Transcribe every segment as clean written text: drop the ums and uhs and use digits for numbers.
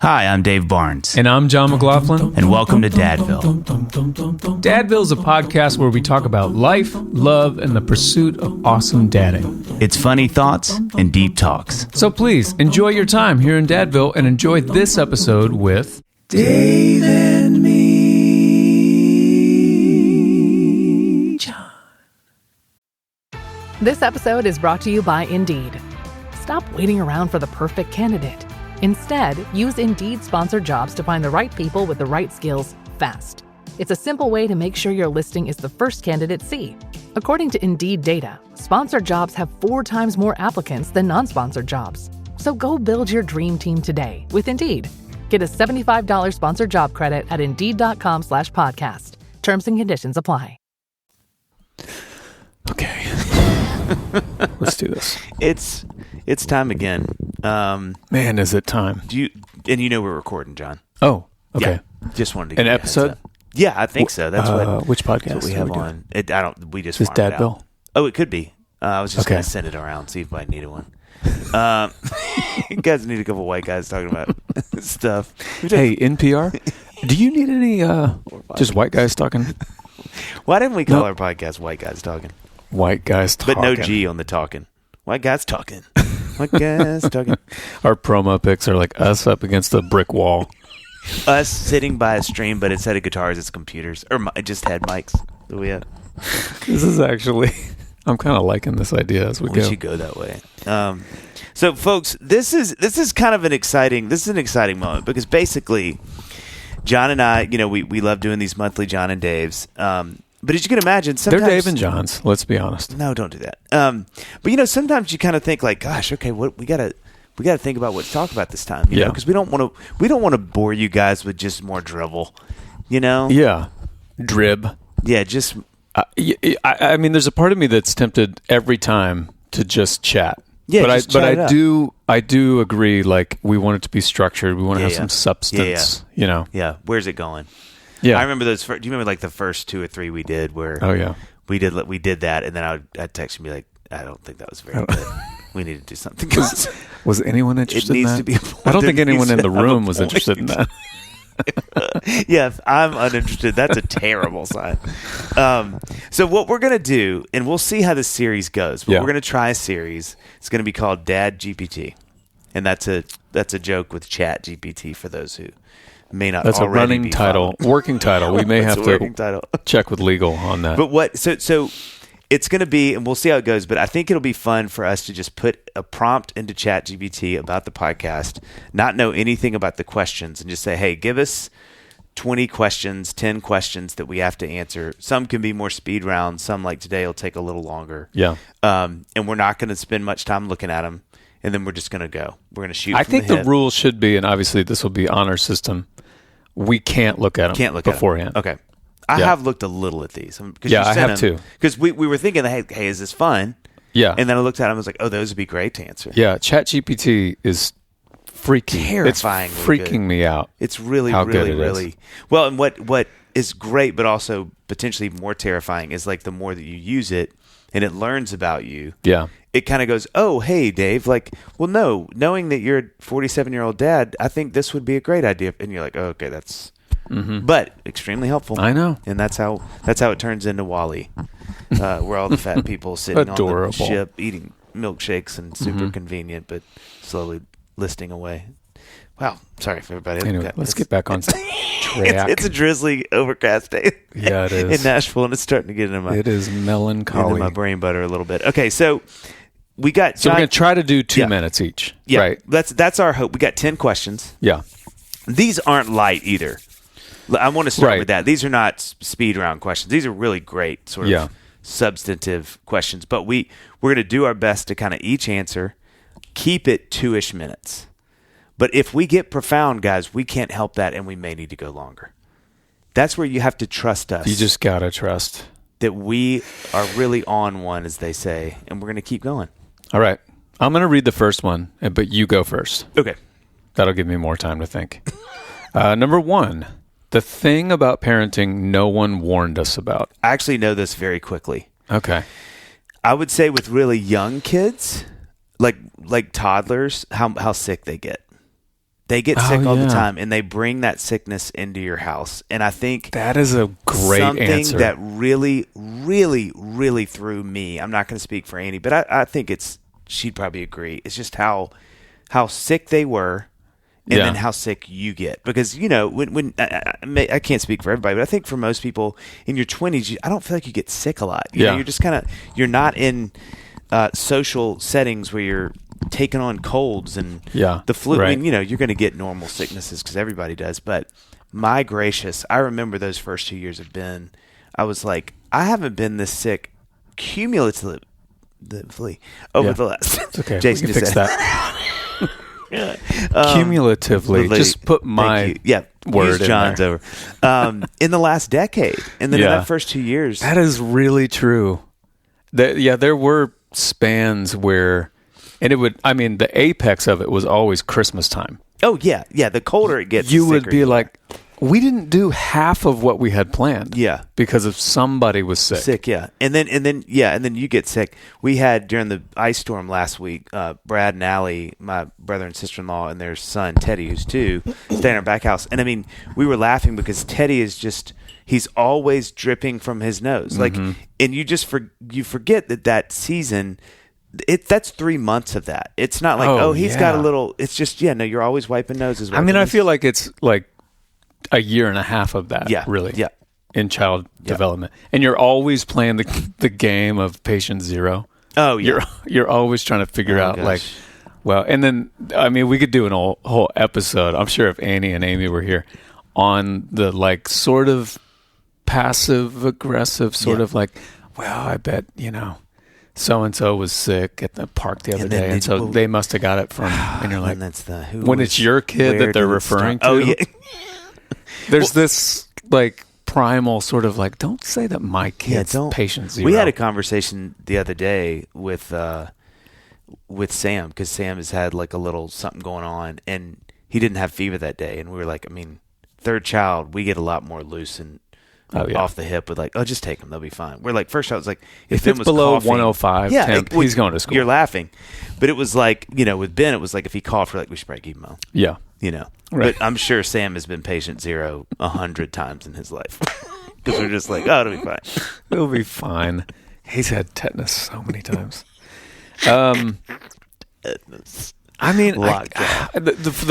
Hi, I'm Dave Barnes. And I'm John McLaughlin. And welcome to Dadville. Dadville is a podcast where we talk about life, love, and the pursuit of awesome dadding. It's funny thoughts and deep talks. So please, enjoy your time here in Dadville and enjoy this episode with Dave and me, John. This episode is brought to you by Indeed. Stop waiting around for the perfect candidate. Instead, use Indeed sponsored jobs to find the right people with the right skills fast. It's a simple way to make sure your listing is the first candidates see. According to Indeed data, sponsored jobs have 4 times more applicants than non-sponsored jobs. So go build your dream team today with Indeed. Get a $75 sponsored job credit at Indeed.com/podcast. Terms and conditions apply. Okay. Let's do this. It's time again. Man, is it time? You know we're recording, John. Oh, okay. Yeah, just wanted to give an you a episode. heads up. Yeah, I think so. That's which podcast what we have on. We just is farmed it Dadville? out. Oh, it could be. I was just Okay. going to send it around, see if I needed one. You guys need a couple white guys talking about stuff. Hey, NPR, do you need any just white guys talking? Why didn't we call our podcast "White Guys Talking"? White guys talking, But no G on the talking. White guys talking. White guys talking. Our promo pics are like us up against a brick wall. Us sitting by a stream, but instead of guitars, it's computers or just had mics that we have. This is actually, I'm kind of liking this idea as we go. We should go that way. So, folks, this is kind of an exciting moment because basically, John and I, we love doing these monthly John and Daves. But as you can imagine, sometimes they're Dave and John's. Let's be honest. No, don't do that. But sometimes you kind of think like, gosh, okay, what we gotta think about what to talk about this time, you know, because we don't want to bore you guys with just more drivel, Yeah, drib. Yeah, just. I mean, there's a part of me that's tempted every time to just chat. Yeah, but I do agree. Like, we want it to be structured. We want to have some substance. Yeah. Where's it going? Yeah, I remember those. Do you remember like the first 2 or 3 we did where? Oh yeah, we did that, and then I'd text you and be like, I don't think that was very good. We need to do something else. Was anyone interested in that? To be I don't think anyone in the room was interested in that. Yes, I'm uninterested. That's a terrible sign. So what we're going to do, and we'll see how the series goes, but we're going to try a series. It's going to be called Dad GPT. And that's a joke with Chat GPT for those who may not That's already a running be title, following. working title. We may have to check with legal on that. But so it's going to be, and we'll see how it goes, but I think it'll be fun for us to just put a prompt into Chat GPT about the podcast, not know anything about the questions, and just say, hey, give us 20 questions, 10 questions that we have to answer. Some can be more speed rounds. Some, like today, will take a little longer. Yeah. And we're not going to spend much time looking at them, and then we're just going to go. We're going to shoot I from think the the rule should be, and obviously this will be honor system, we can't look at them beforehand. Okay. I have looked a little at these. Yeah, I have too. Because we were thinking, hey, is this fun? Yeah. And then I looked at them and was like, oh, those would be great to answer. Yeah, ChatGPT is terrifying. It's freaking me out. It's really, how really, good it really. Is. Well, and what is great, but also potentially more terrifying is like the more that you use it and it learns about you. Yeah. It kind of goes, oh, hey, Dave, like, well, no, knowing that you're a 47-year-old dad, I think this would be a great idea. And you're like, oh, okay, that's, but extremely helpful. I know. And that's how it turns into Wall-E, where all the fat people sitting on the ship eating milkshakes and super convenient, but slowly listing away. Wow. Sorry for everybody. Anyway, let's get back on track. It's a drizzly, overcast day. Yeah, it is. In Nashville, and it's starting to get into It is melancholy. Into my brain butter a little bit. Okay, so we got... So we're going to try to do 2 minutes each. Yeah, right. That's our hope. We got 10 questions. Yeah. These aren't light either. I want to start with that. These are not speed round questions. These are really great sort of substantive questions. But we're going to do our best to kind of each answer, keep it 2-ish minutes. But if we get profound, guys, we can't help that, and we may need to go longer. That's where you have to trust us. You just got to trust. That we are really on one, as they say, and we're going to keep going. All right. I'm going to read the first one, but you go first. Okay. That'll give me more time to think. Number 1, the thing about parenting no one warned us about. I actually know this very quickly. Okay. I would say with really young kids, like toddlers, how sick they get. They get sick all the time, and they bring that sickness into your house. And I think that is a great answer. Something that really, really, really threw me. I'm not going to speak for Annie, but I think she'd probably agree. It's just how sick they were, and then how sick you get. Because when I can't speak for everybody, but I think for most people in your 20s, I don't feel like you get sick a lot. You know, you're just you're not in social settings where you're taking on colds and the flu. Right. I mean, you're going to get normal sicknesses because everybody does. But my gracious, I remember those first 2 years of Ben. I was like, I haven't been this sick cumulatively over the last. It's okay. Jason we can fix that. Cumulatively, just put my word John's in there. over in the last decade, and then in that first 2 years. That is really true. There were spans where. And the apex of it was always Christmas time. Oh, yeah. Yeah, the colder it gets, you would be like, we didn't do half of what we had planned. Yeah. Because of somebody was sick. Yeah. And then you get sick. We had, during the ice storm last week, Brad and Allie, my brother and sister-in-law, and their son, Teddy, who's 2, staying in our back house. And, we were laughing because Teddy is just, he's always dripping from his nose. Like, and you just you forget that season – that's 3 months of that. It's not like, he's got a little. It's just, you're always wiping noses. I feel like it's like a year and a half of that, really, in child development. And you're always playing the game of patient zero. Oh, yeah. You're always trying to figure out, and then, we could do an whole episode, I'm sure if Annie and Amy were here, on the, sort of passive-aggressive sort of I bet, so-and-so was sick at the park the other day, and so they must have got it from, and you're like, and that's when it's your kid that they're referring to, oh, yeah. there's this, primal sort of don't say that my kid's patient zero. We had a conversation the other day with Sam, because Sam has had, a little something going on, and he didn't have fever that day, and we were like, third child, we get a lot more loose and off the hip with just take them, they'll be fine. We're like, first I was like, if it's below coughing, 105 temp, he's going to school. You're laughing, but it was with Ben, it was like if he coughed, we're like, we should probably keep him home. Yeah, Right. But I'm sure Sam has been patient zero 100 times in his life because we're just like, it'll be fine. It'll be fine. He's had tetanus so many times. The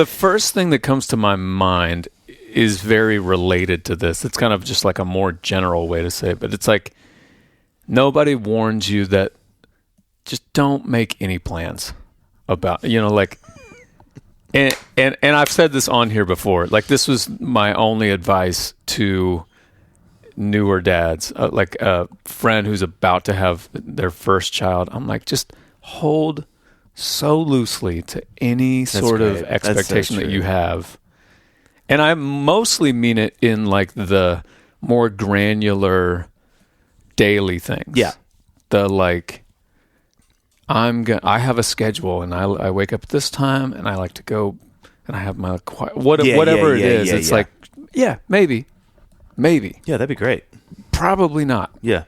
first thing that comes to my mind is very related to this. It's kind of just a more general way to say it, but it's nobody warns you that just don't make any plans about, and I've said this on here before, this was my only advice to newer dads, a friend who's about to have their first child. I'm like, just hold so loosely to any sort of expectation that you have. And I mostly mean it in the more granular daily things. Yeah. I have a schedule and I wake up at this time and I like to go and I have my whatever it is. It's maybe. Yeah, that'd be great. Probably not. Yeah.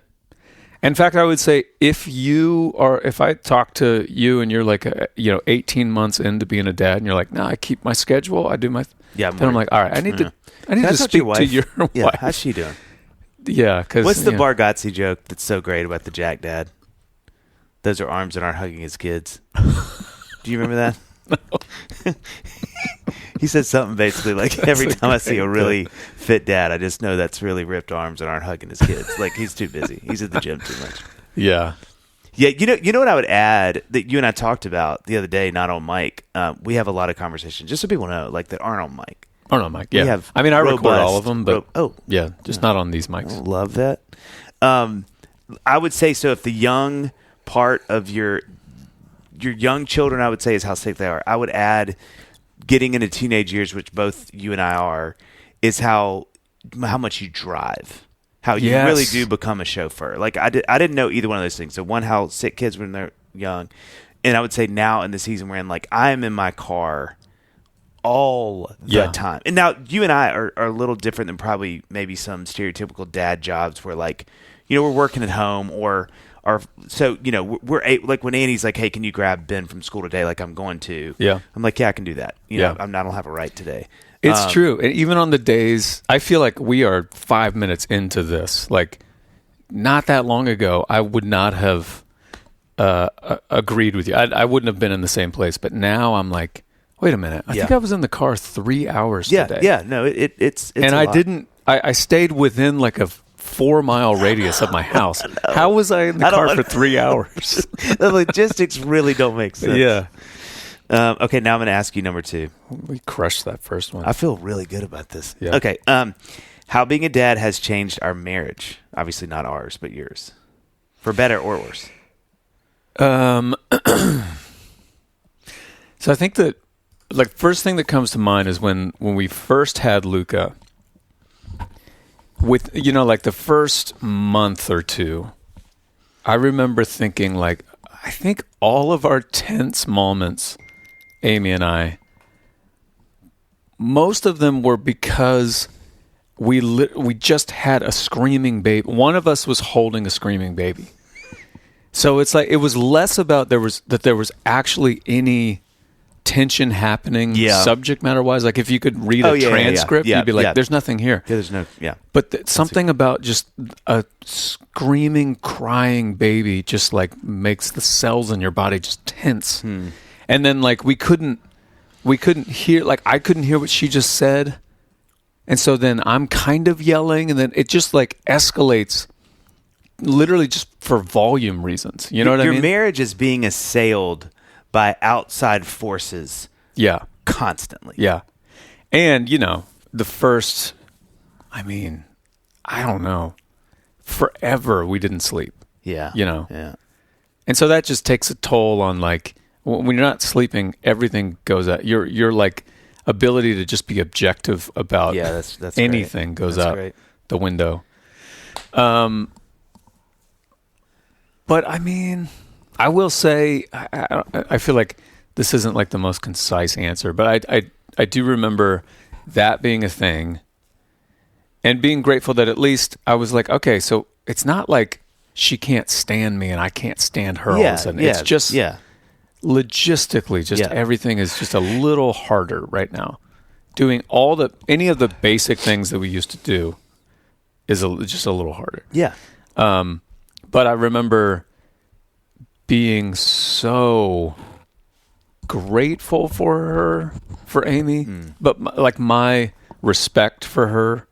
In fact, I would say if I talk to you and you're 18 months into being a dad and you're like, no, I keep my schedule, I do my. Then I'm like, all right, I need to speak to your wife. How's she doing? Yeah, because what's the Bargatze joke that's so great about the Jack dad? Those are arms that aren't hugging his kids. Do you remember that? No. He said something basically every time I see a really fit dad, I just know that's really ripped arms and aren't hugging his kids. He's too busy. He's at the gym too much. Yeah. Yeah, you know what I would add that you and I talked about the other day, not on mic. We have a lot of conversations, just so people know, that aren't on mic. Aren't on mic, yeah. I record all of them, but not on these mics. Love that. I would say, so if the young part of your young children, I would say, is how sick they are. I would add getting into teenage years, which both you and I are, is how much you drive. How you really do become a chauffeur. I didn't know either one of those things. So one, how sick kids when they're young. And I would say now in the season we're in, I am in my car all the time. And now you and I are a little different than probably maybe some stereotypical dad jobs where we're working at home or are so we're like when Annie's like, hey, can you grab Ben from school today? Like I'm going to. Yeah. I'm like, yeah, I can do that. I don't have a right today. It's true. And even on the days, I feel like we are 5 minutes into this. Like not that long ago, I would not have agreed with you. I wouldn't have been in the same place. But now I'm like, wait a minute. I think I was in the car 3 hours today. Yeah. No, it's and I didn't. I stayed within like a 4-mile radius of my house. How was I in the car for 3 hours? The logistics really don't make sense. Yeah. Okay, now I'm going to ask you number 2. We crushed that first one. I feel really good about this. Yeah. Okay. How being a dad has changed our marriage. Obviously not ours, but yours. For better or worse. So I think that like first thing that comes to mind is when we first had Luca. With like the first month or two, I remember thinking like, I think all of our tense moments, Amy and I, most of them were because we just had a screaming baby. One of us was holding a screaming baby. So it's like it was less about there was actually any tension happening subject matter wise. Like if you could read a transcript, you'd be like, there's nothing here. There's no, But something about just a screaming, crying baby just like makes the cells in your body just tense. And then like we couldn't hear, like I couldn't hear what she just said. And so then I'm kind of yelling and then it just like escalates literally just for volume reasons. You know what I mean? Your marriage is being assailed by outside forces. Yeah. Constantly. Yeah. And, the first, I don't know, forever we didn't sleep. Yeah. Yeah. And so that just takes a toll on like, when you're not sleeping, everything goes out. Your like ability to just be objective about that's anything goes out the window. But I will say, I feel like this isn't like the most concise answer, but I do remember that being a thing and being grateful that at least I was like, okay, so it's not like she can't stand me and I can't stand her all of a sudden. It's just logistically, just everything is just a little harder right now. Doing any of the basic things that we used to do is just a little harder. Yeah. But I remember being so grateful for Amy, but like my respect for her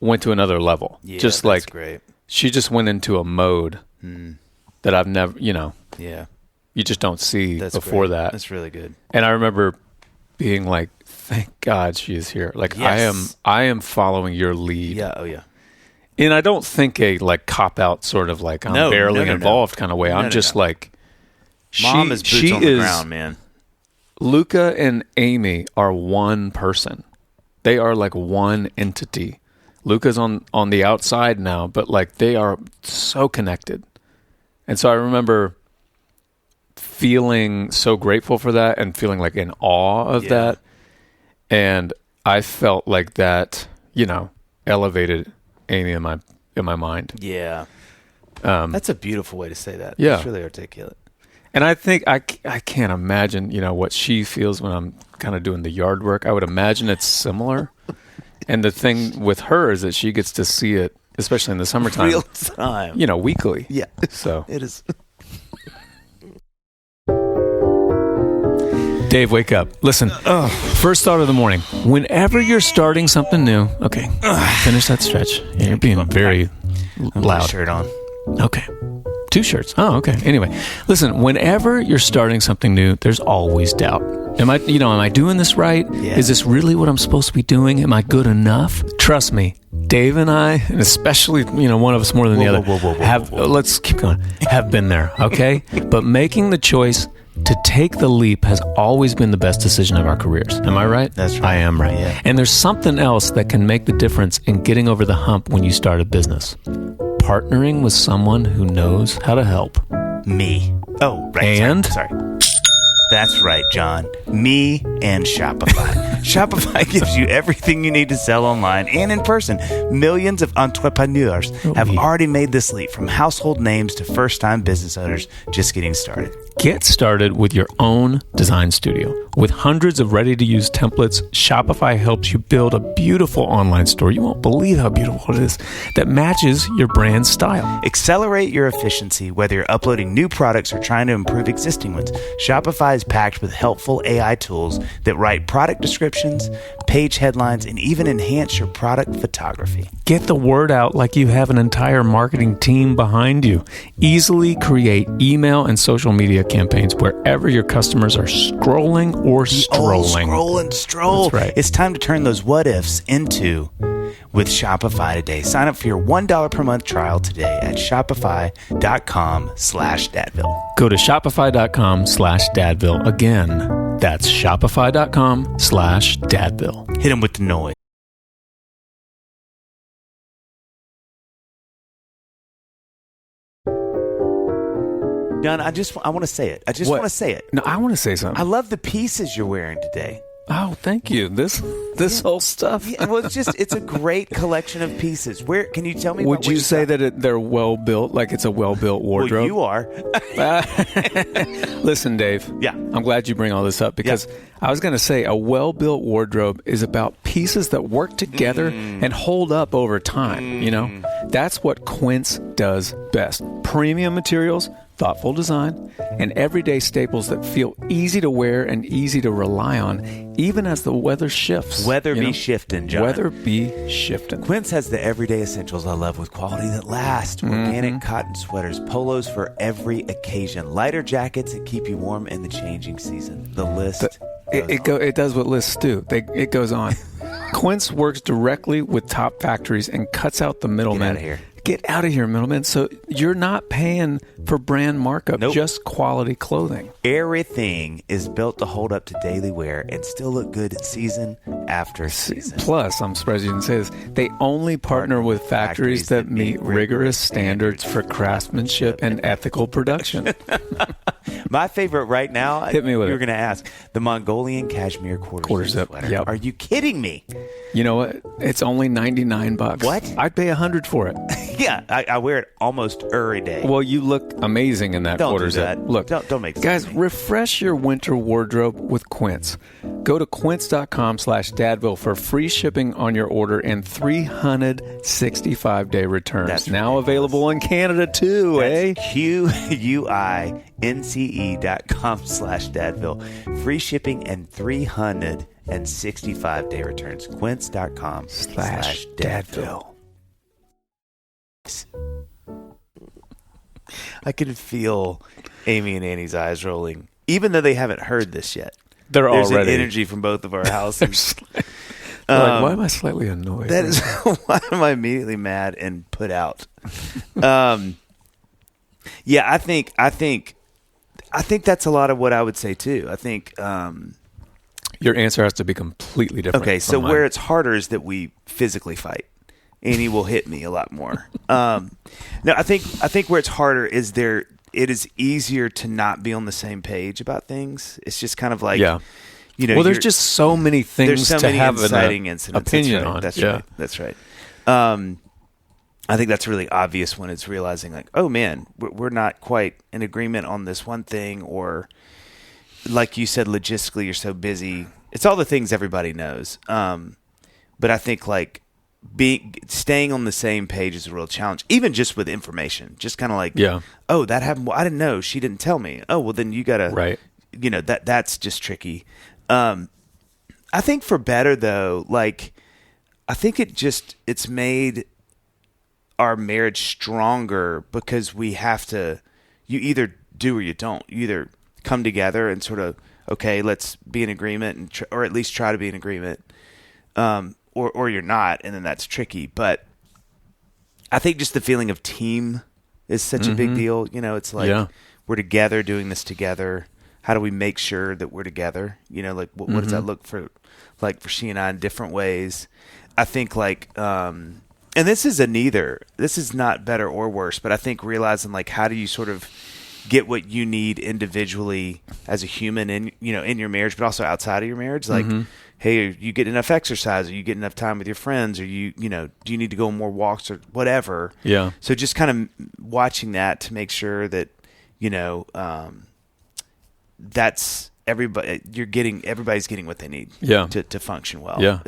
went to another level. Yeah, just like great. She just went into a mode that I've never, you just don't see before that. That's really good. And I remember being like, thank God she is here. Like I am following your lead. Yeah. Oh yeah. And I don't think a like cop out sort of like I'm barely involved kind of way. I'm just like, Mom is boots on the ground, man. Luca and Amy are one person. They are like one entity. Luca's on the outside now, but like they are so connected. And so I remember feeling so grateful for that and feeling like in awe of that. And I felt like that, elevated Amy in my mind. Yeah. That's a beautiful way to say that. Yeah. It's really articulate. And I think I can't imagine, what she feels when I'm kind of doing the yard work. I would imagine it's similar. And the thing with her is that she gets to see it, especially in the summertime. Real time. Weekly. Yeah. So it is. Dave, wake up. Listen, first thought of the morning. Whenever you're starting something new, okay, finish that stretch. You're being very loud. Shirt on. Okay. 2 shirts. Oh, okay. Anyway, listen, whenever you're starting something new, there's always doubt. Am I doing this right? Yeah. Is this really what I'm supposed to be doing? Am I good enough? Trust me, Dave and I, and especially, one of us more than the other, let's keep going, have been there, okay? But making the choice to take the leap has always been the best decision of our careers. Am I right? That's right. I am right. Yeah. And there's something else that can make the difference in getting over the hump when you start a business. Partnering with someone who knows how to help. Me. Oh, right. And sorry. That's right, John. Me and Shopify. Shopify gives you everything you need to sell online and in person. Millions of entrepreneurs have already made this leap, from household names to first-time business owners just getting started. Get started with your own design studio. With hundreds of ready-to-use templates, Shopify helps you build a beautiful online store. You won't believe how beautiful it is, that matches your brand style. Accelerate your efficiency, whether you're uploading new products or trying to improve existing ones. Shopify is packed with helpful AI tools that write product descriptions, page headlines, and even enhance your product photography. Get the word out like you have an entire marketing team behind you. Easily create email and social media campaigns wherever your customers are scrolling or strolling. Scroll and stroll. That's right. It's time to turn those what ifs into with Shopify today. Sign up for your $1 per month trial today at shopify.com/Dadville. Go to shopify.com/Dadville. Again, that's shopify.com/Dadville. Hit him with the noise. John, I want to say it. Want to say it. No, I want to say something. I love the pieces you're wearing today. Oh, thank you. This whole stuff. Yeah, well, it's a great collection of pieces. Where can you tell me? Would you say that they're well built? Like it's a well built wardrobe? Well, you are. Listen, Dave. Yeah. I'm glad you bring all this up because I was going to say a well built wardrobe is about pieces that work together and hold up over time. You know, that's what Quince does best. Premium materials, thoughtful design, and everyday staples that feel easy to wear and easy to rely on, even as the weather shifts. Weather be shifting, John. Weather be shifting. Quince has the everyday essentials I love with quality that lasts. Organic cotton sweaters, polos for every occasion, lighter jackets that keep you warm in the changing season. The list it does what lists do. It goes on. Quince works directly with top factories and cuts out the middlemen. Get out of here, middlemen. So you're not paying for brand markup, just quality clothing. Everything is built to hold up to daily wear and still look good season after season. Plus, I'm surprised you didn't say this, they only partner with factories that meet rigorous standards for craftsmanship and ethical production. My favorite right now, hit me with you were going to ask, the Mongolian cashmere quarter zip sweater. Yep. Are you kidding me? You know what? It's only $99. What? I'd pay $100 for it. Yeah, I wear it almost every day. Well, you look amazing in that quarter zip. That. Look, don't make this. Guys, refresh your winter wardrobe with Quince. Go to quince.com/Dadville for free shipping on your order and 365-day returns. That's now available in Canada too, That's QUINCE.com/Dadville. Free shipping and 365-day returns. Quince.com/Dadville. I can feel Amy and Annie's eyes rolling, even though they haven't heard this yet. There's an energy from both of our houses. Why am I slightly annoyed? That is why am I immediately mad and put out. Yeah, I think that's a lot of what I would say too. I think your answer has to be completely different. Okay, so mine. where it's harder is that we physically fight. Annie will hit me a lot more. No, I think where it's harder is it is easier to not be on the same page about things. It's just kind of like, you know, well, there's just so many things there's so to many have inciting an incidents. opinion on. That's right. That's right. I think that's really obvious when it's realizing like, oh man, we're not quite in agreement on this one thing, or like you said, logistically you're so busy. It's all the things everybody knows. But I think like staying on the same page is a real challenge, even just with information. Just kind of like, oh, that happened. Well, I didn't know. She didn't tell me. Oh, well, then you gotta, you know, that's just tricky. I think for better though, like I think it's made our marriage stronger because we have to. You either do or you don't. You either come together and sort of, okay, let's be in agreement, and or at least try to be in agreement. Or you're not, and then that's tricky. But I think just the feeling of team is such a big deal. You know, it's like we're together doing this together. How do we make sure that we're together? You know, like what does that look for, like for she and I in different ways? I think like, and this is not better or worse, but I think realizing like how do you sort of get what you need individually as a human in your marriage, but also outside of your marriage. Like, hey, are you getting enough exercise? Are you getting enough time with your friends? Or do you need to go on more walks or whatever? Yeah. So just kind of watching that to make sure that, that's everybody's getting what they need to function well. Yeah.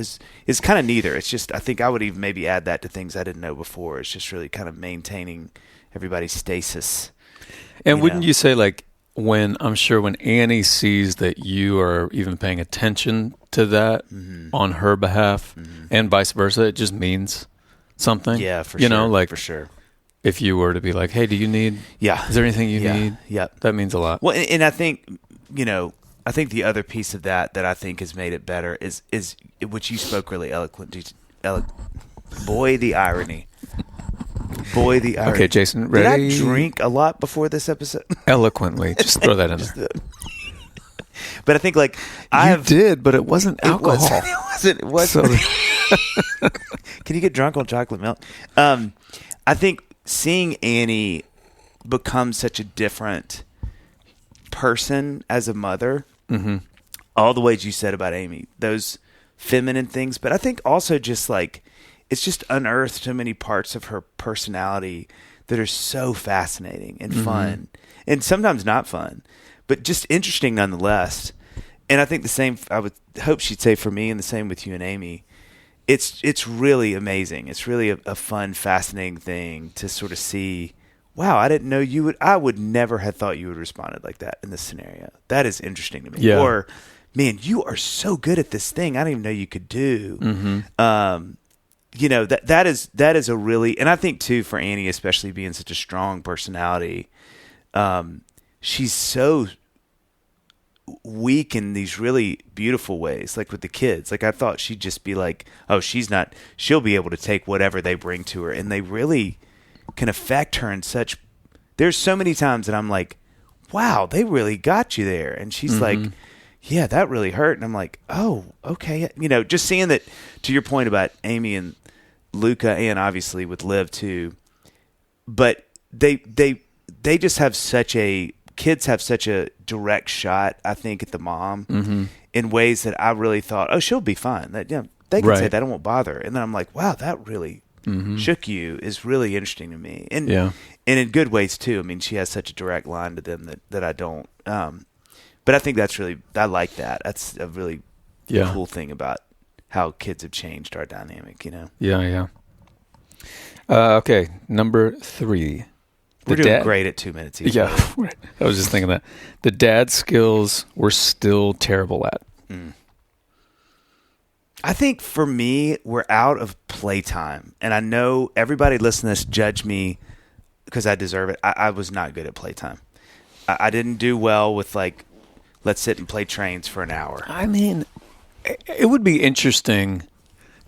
It's kind of neither. It's just, I think I would even maybe add that to things I didn't know before. It's just really kind of maintaining everybody's stasis. And wouldn't you say, like, when Annie sees that you are even paying attention to that on her behalf and vice versa, it just means something? Yeah, for sure. For sure. If you were to be like, hey, do you need, is there anything you need? Yeah. That means a lot. Well, and I think, I think the other piece of that I think has made it better is which you spoke really eloquently. Boy, the irony. Okay, Jason, ready? Did I drink a lot before this episode? Eloquently. Just throw that in there. But I think, like, you did, but it wasn't alcohol. It wasn't. Can you get drunk on chocolate milk? I think seeing Annie become such a different person as a mother, all the ways you said about Amy, those feminine things, but I think also just like, it's just unearthed so many parts of her personality that are so fascinating and fun, and sometimes not fun, but just interesting nonetheless. And I think the same, I would hope she'd say for me, and the same with you and Amy. It's really amazing. It's really a fun, fascinating thing to sort of see, wow, I didn't know I would never have thought you would have responded like that in this scenario. That is interesting to me. Yeah. Or, man, you are so good at this thing, I didn't even know you could do. That is a really, and I think too for Annie, especially being such a strong personality, she's so weak in these really beautiful ways, like with the kids. Like, I thought she'd just be like, oh, she'll be able to take whatever they bring to her, and they really can affect her in such, there's so many times that I'm like, wow, they really got you there. And she's like, yeah, that really hurt. And I'm like, oh, okay. Just seeing that, to your point about Amy and Luca, and obviously with Liv too, but they just have kids have such a direct shot, I think, at the mom in ways that I really thought, oh, she'll be fine. That they can say that, it won't bother. And then I'm like, wow, that really shook you is really interesting to me, and in good ways too. I mean, she has such a direct line to them that I don't. But I think that's really, I like that. That's a really cool thing about how kids have changed our dynamic. Yeah. Okay, number 3. We're doing great at 2 minutes each. Yeah, I was just thinking that. The dad skills we're still terrible at. I think for me, we're out of playtime. And I know everybody listening to this judge me because I deserve it. I was not good at playtime. I didn't do well with, like, let's sit and play trains for an hour. I mean, it would be interesting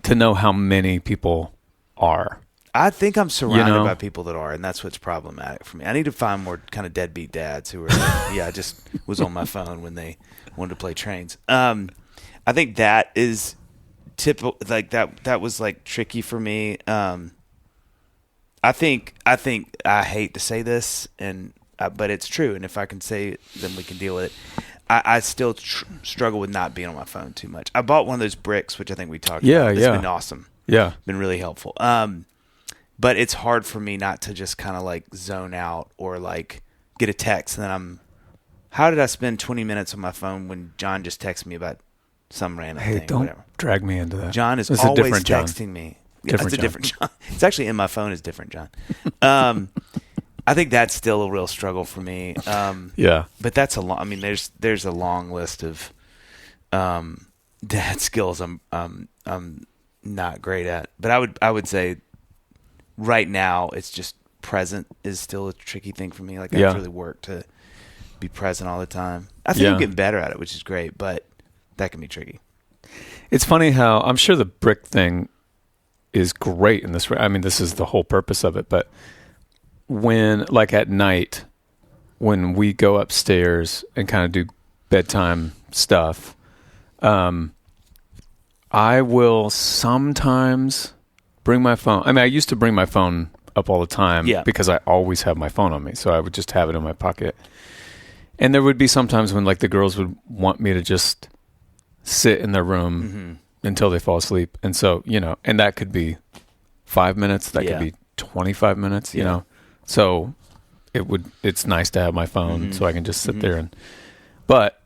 to know how many people are. I think I'm surrounded by people that are, and that's what's problematic for me. I need to find more kind of deadbeat dads who are like, I just was on my phone when they wanted to play trains. I think that is typical. Like that was like tricky for me. I think I hate to say this, but it's true. And if I can say it, then we can deal with it. I still struggle with not being on my phone too much. I bought one of those bricks, which I think we talked about. It's been awesome. Yeah. Been really helpful. But it's hard for me not to just kind of like zone out or like get a text and then how did I spend 20 minutes on my phone when John just texted me about some random thing? Hey, don't drag me into that. John is always texting me. It's a different John. It's actually in my phone is different John. I think that's still a real struggle for me. But that's there's a long list of dad skills I'm not great at. But I would say right now it's just present is still a tricky thing for me. Like I have to really work to be present all the time. I think I'm getting better at it, which is great, but that can be tricky. It's funny how I'm sure the brick thing is great in this. I mean, this is the whole purpose of it, but when, like at night, when we go upstairs and kind of do bedtime stuff, I will sometimes bring my phone. I mean, I used to bring my phone up all the time because I always have my phone on me. So I would just have it in my pocket. And there would be some times when like the girls would want me to just sit in their room until they fall asleep. And so, and that could be 5 minutes. That could be 25 minutes, you know? So it's nice to have my phone so I can just sit there but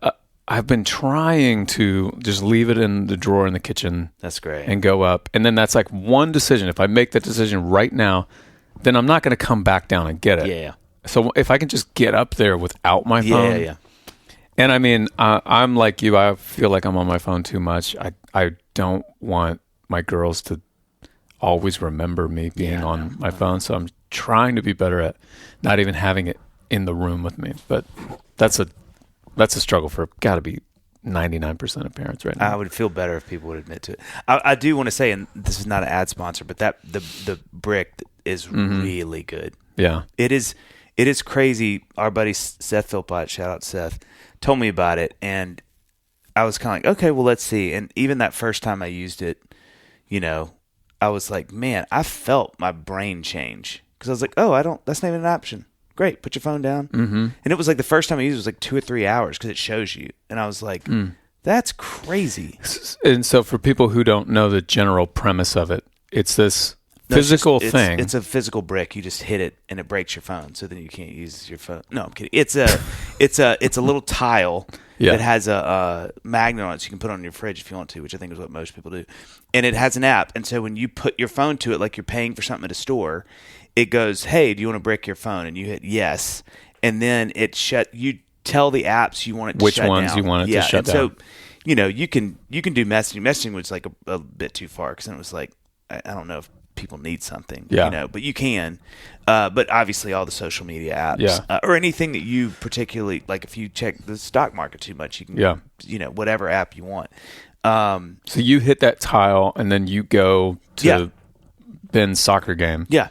I've been trying to just leave it in the drawer in the kitchen. That's great. And go up. And then that's like one decision. If I make that decision right now, then I'm not going to come back down and get it. Yeah. So if I can just get up there without my phone. Yeah. And I mean, I'm like you. I feel like I'm on my phone too much. I don't want my girls to always remember me being on my phone. So I'm trying to be better at not even having it in the room with me. But that's a struggle for got to be 99% of parents right now. I would feel better if people would admit to it. I do want to say, and this is not an ad sponsor, but that the brick is really good. Yeah, it is crazy. Our buddy Seth Philpott, shout out Seth, told me about it, and I was kind of like, okay, well, let's see. And even that first time I used it, I was like, man, I felt my brain change because I was like, oh, that's not even an option. Great, put your phone down. And it was like the first time I used it was like 2 or 3 hours because it shows you. And I was like, that's crazy. And so for people who don't know the general premise of it, it's this physical thing. It's a physical brick. You just hit it and it breaks your phone, so then you can't use your phone. No, I'm kidding. It's a little tile that has a magnet on it, so you can put it on your fridge if you want to, which I think is what most people do. And it has an app, and so when you put your phone to it, like you're paying for something at a store, it goes, hey, do you want to brick your phone? And you hit yes, and then you tell the apps you want it to which shut down. Which ones you want it to shut down. So, you can do messaging. Messaging was like a bit too far because then it was like, I don't know if people need something, but you can. But obviously all the social media apps or anything that you particularly, like if you check the stock market too much, you can, whatever app you want. So you hit that tile and then you go to Ben's soccer game. Yeah.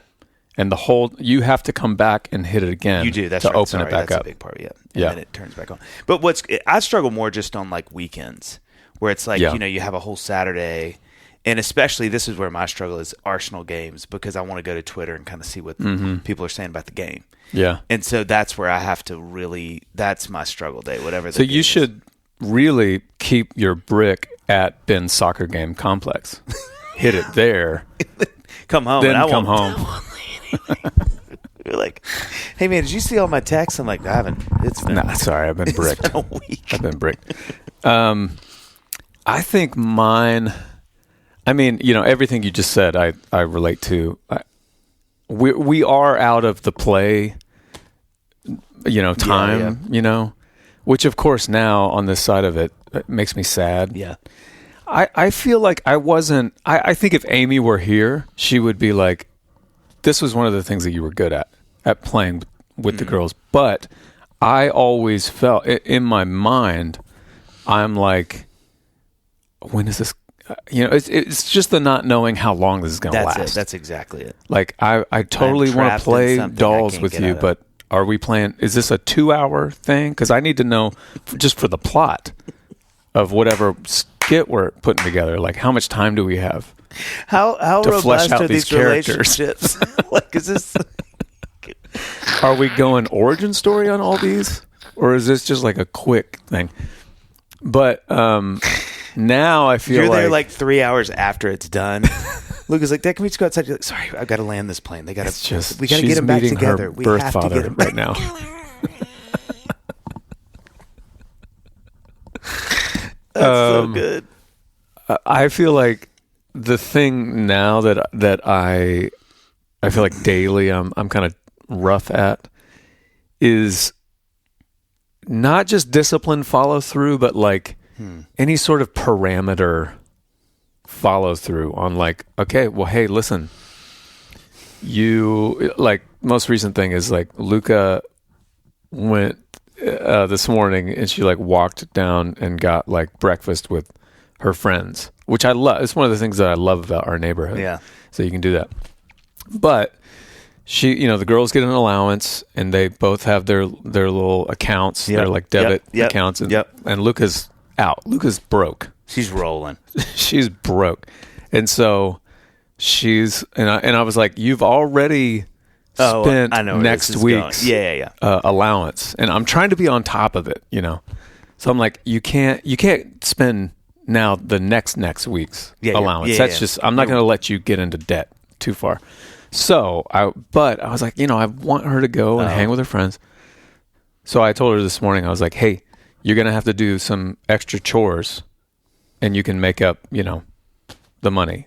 And you have to come back and hit it again. You do. That's to right. open it back that's up. A big part. Yeah. And then it turns back on. But I struggle more just on like weekends where it's like, you have a whole Saturday. And especially this is where my struggle is Arsenal games because I want to go to Twitter and kind of see what people are saying about the game. Yeah. And so that's where I have to that's my struggle day, whatever. So you should really keep your brick at Ben's soccer game complex. Hit it there. Come home. Then come home. You're like, hey man, did you see all my texts? I'm like, I haven't. It's been. Nah, sorry, I've been bricked. It's been a week. I've been bricked. I think mine. I mean, everything you just said, I relate to. We are out of the play, time, which of course now on this side of it makes me sad. Yeah. I feel like I wasn't. I think if Amy were here, she would be like, this was one of the things that you were good at playing with the girls. But I always felt in my mind, I'm like, when is this? It's just the not knowing how long this is going to last. That's it. That's exactly it. Like I totally want to play dolls with you, but are we playing? Is this a 2-hour thing? Because I need to know just for the plot of whatever skit we're putting together. Like how much time do we have? How to flesh robust out are these these characters? relationships? Like, is this? Are we going origin story on all these, or is this just like a quick thing? But now I feel you're there like 3 hours after it's done. Luca's like, Dad, can we just go outside? You're like, sorry, I've got to land this plane. We got to get them back together. We birth have to father get them right now. That's so good. I feel like the thing now that I feel like daily I'm kind of rough at is not just discipline follow through, but like any sort of parameter follow through on like, okay, well, hey, listen, you like most recent thing is like Luca went this morning and she like walked down and got like breakfast with her friends, which I love. It's one of the things that I love about our neighborhood. Yeah. So you can do that. But she, the girls get an allowance and they both have their little accounts. They're like debit accounts. And Luca's out. Luca's broke. She's rolling. She's broke. And so I was like, you've already spent next week's allowance, and I'm trying to be on top of it, So I'm like, you can't spend now the next week's allowance. That's just, I'm not going to let you get into debt too far. So but I was like, I want her to go and hang with her friends. So I told her this morning, I was like, hey, you're going to have to do some extra chores and you can make up, the money.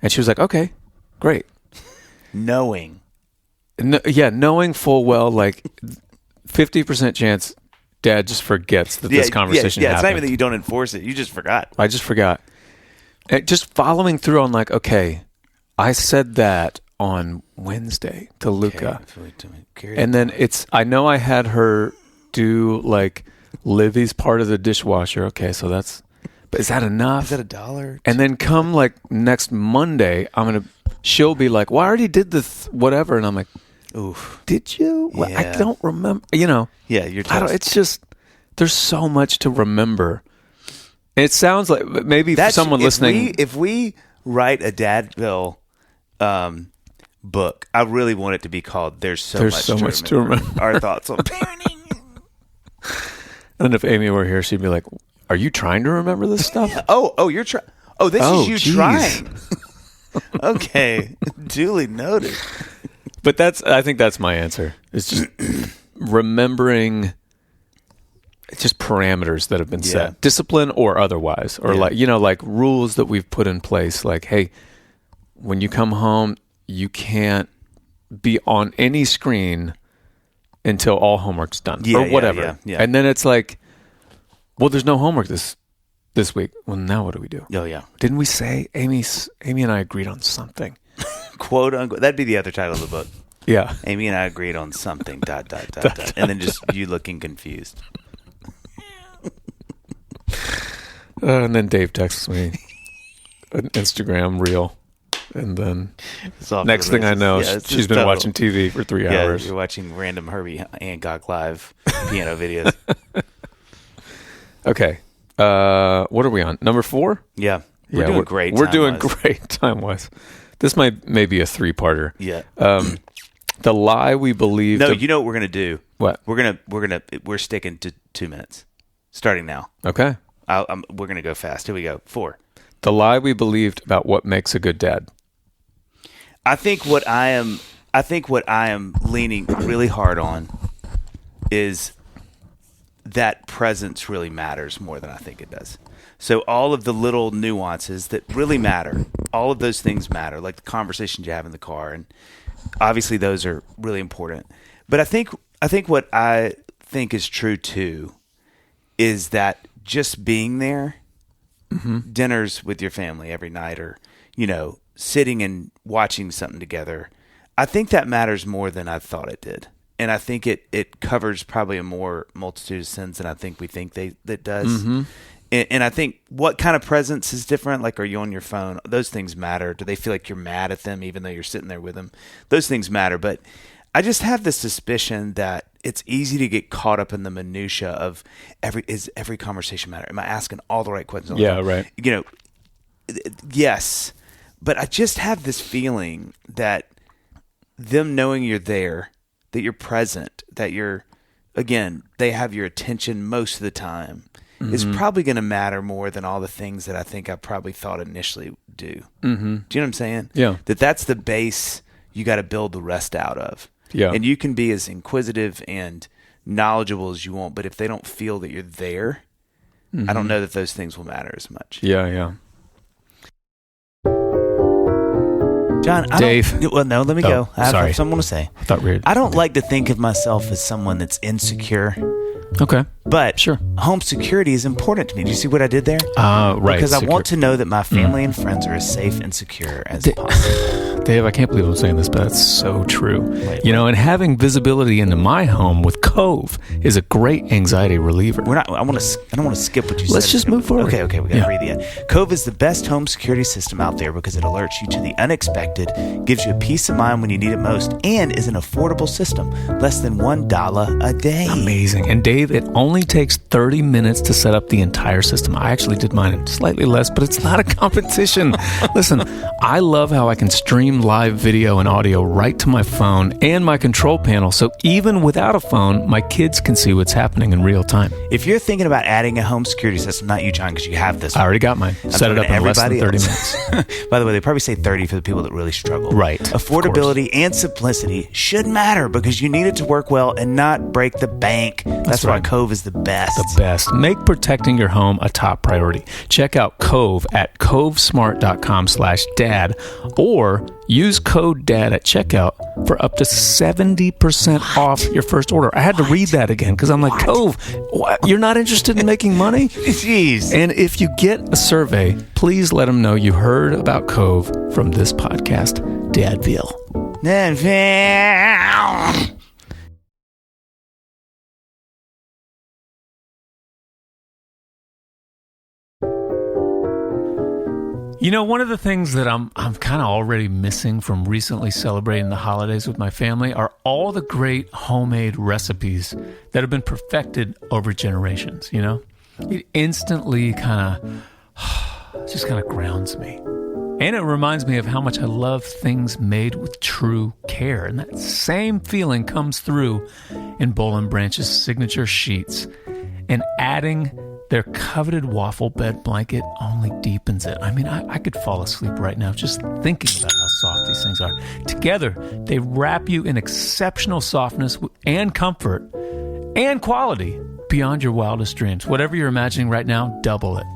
And she was like, okay, great. Knowing full well, like 50% chance Dad just forgets that this conversation happened. It's not even that you don't enforce it. You just forgot. I just forgot. And just following through on like, okay, I said that on Wednesday to Luca. And then I know I had her do like Livy's part of the dishwasher. Okay, so but is that enough? Is that $1? And then come like next Monday, she'll be like, well, I already did this, whatever. And I'm like, oof, did you? Well, I don't remember, Yeah, you're toast. It's just, there's so much to remember. It sounds like maybe for someone listening. If we write a Dadville book, I really want it to be called There's so much to remember. Our thoughts on parenting. And if Amy were here, she'd be like, are you trying to remember this stuff? You're trying. Oh, this is you trying. Okay, duly noted. But I think that's my answer. It's just remembering just parameters that have been set, discipline or otherwise, or like rules that we've put in place. Like, hey, when you come home, you can't be on any screen until all homework's done or whatever. Yeah. And then it's like, well, there's no homework this week. Well, now what do we do? Oh, yeah. Didn't we say Amy and I agreed on something? Quote unquote. That'd be the other title of the book. Yeah. Amy and I agreed on something, ... And then just you looking confused. And then Dave texts me an Instagram reel. And then next thing I know, she's been watching TV for 3 hours. You're watching random Herbie Hancock live piano videos. Okay. What are we on? Number 4? Yeah. We're doing great. We're doing great time-wise. This might be a 3-parter. Yeah. The lie we believe. No, you know what we're gonna do? What? We're sticking to 2 minutes, starting now. Okay. We're gonna go fast. Here we go. 4. The lie we believed about what makes a good dad. I think what I am leaning really hard on is that presence really matters more than I think it does. So all of the little nuances that really matter, all of those things matter, like the conversations you have in the car, and obviously those are really important. But I think what I think is true too is that just being there, dinners with your family every night, or sitting and watching something together, I think that matters more than I thought it did. And I think it covers probably a more multitude of sins than I think we think that does. Mm-hmm. And I think what kind of presence is different? Like, are you on your phone? Those things matter. Do they feel like you're mad at them even though you're sitting there with them? Those things matter. But I just have this suspicion that it's easy to get caught up in the minutia of every conversation matter? Am I asking all the right questions? Yeah, right. Yes. But I just have this feeling that them knowing you're there, that you're present, that they have your attention most of the time, is probably going to matter more than all the things that I think I probably thought initially do. Mm-hmm. Do you know what I'm saying? Yeah. That's the base you got to build the rest out of. Yeah. And you can be as inquisitive and knowledgeable as you want, but if they don't feel that you're there, I don't know that those things will matter as much. Yeah, yeah. John, Dave. Well, no, let me go. I have something to say. I thought we were. I don't like to think of myself as someone that's insecure. Okay. But sure, home security is important to me. Do you see what I did there? Right. Because I want to know that my family and friends are as safe and secure as possible. Dave, I can't believe I'm saying this, but that's so true. And having visibility into my home with Cove is a great anxiety reliever. I don't want to skip what you said. Let's just move forward. Okay, we got to read the end. Cove is the best home security system out there because it alerts you to the unexpected, gives you a peace of mind when you need it most, and is an affordable system, less than $1 a day. Amazing. And Dave, it only takes 30 30 minutes to set up the entire system. I actually did mine in slightly less, but it's not a competition. Listen, I love how I can stream live video and audio right to my phone and my control panel, so even without a phone, my kids can see what's happening in real time. If you're thinking about adding a home security system, not you, John, because you have this. I already got mine. Set it up in less than 30 minutes. By the way, they probably say 30 for the people that really struggle. Right. Affordability and simplicity should matter because you need it to work well and not break the bank. That's why Cove is the best. The best. Make protecting your home a top priority. Check out Cove at covesmart.com/dad or use code DAD at checkout for up to 70% off your first order. I had to read that again because I'm like, Cove, what? You're not interested in making money? Jeez. And if you get a survey, please let them know you heard about Cove from this podcast, Dadville. You know, one of the things that I'm kind of already missing from recently celebrating the holidays with my family are all the great homemade recipes that have been perfected over generations, you know? It instantly just kind of grounds me. And it reminds me of how much I love things made with true care. And that same feeling comes through in Boll & Branch's signature sheets. And adding their coveted waffle bed blanket only deepens it. I mean, I could fall asleep right now just thinking about how soft these things are. Together, they wrap you in exceptional softness and comfort and quality beyond your wildest dreams. Whatever you're imagining right now, double it.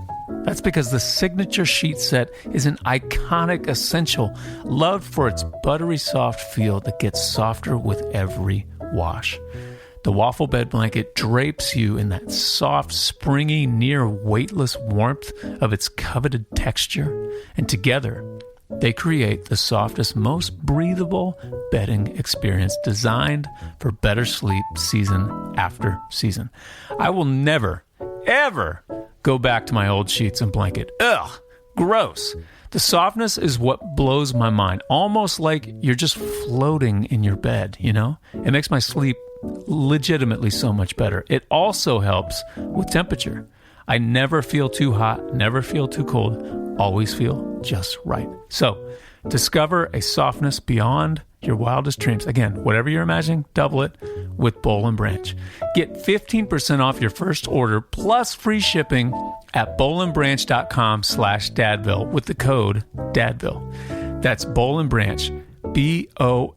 That's because the signature sheet set is an iconic essential, loved for its buttery soft feel that gets softer with every wash. The waffle bed blanket drapes you in that soft, springy, near weightless warmth of its coveted texture, and together, they create the softest, most breathable bedding experience designed for better sleep season after season. I will never, ever go back to my old sheets and blanket. Ugh, gross. The softness is what blows my mind, almost like you're just floating in your bed, you know? It makes my sleep legitimately so much better. It also helps with temperature. I never feel too hot, never feel too cold, always feel just right. So, discover a softness beyond your wildest dreams. Again, whatever you're imagining, double it with Boll & Branch. Get 15% off your first order plus free shipping at bollandbranch.com/dadville with the code DADVille. That's Boll & Branch, BOLLAND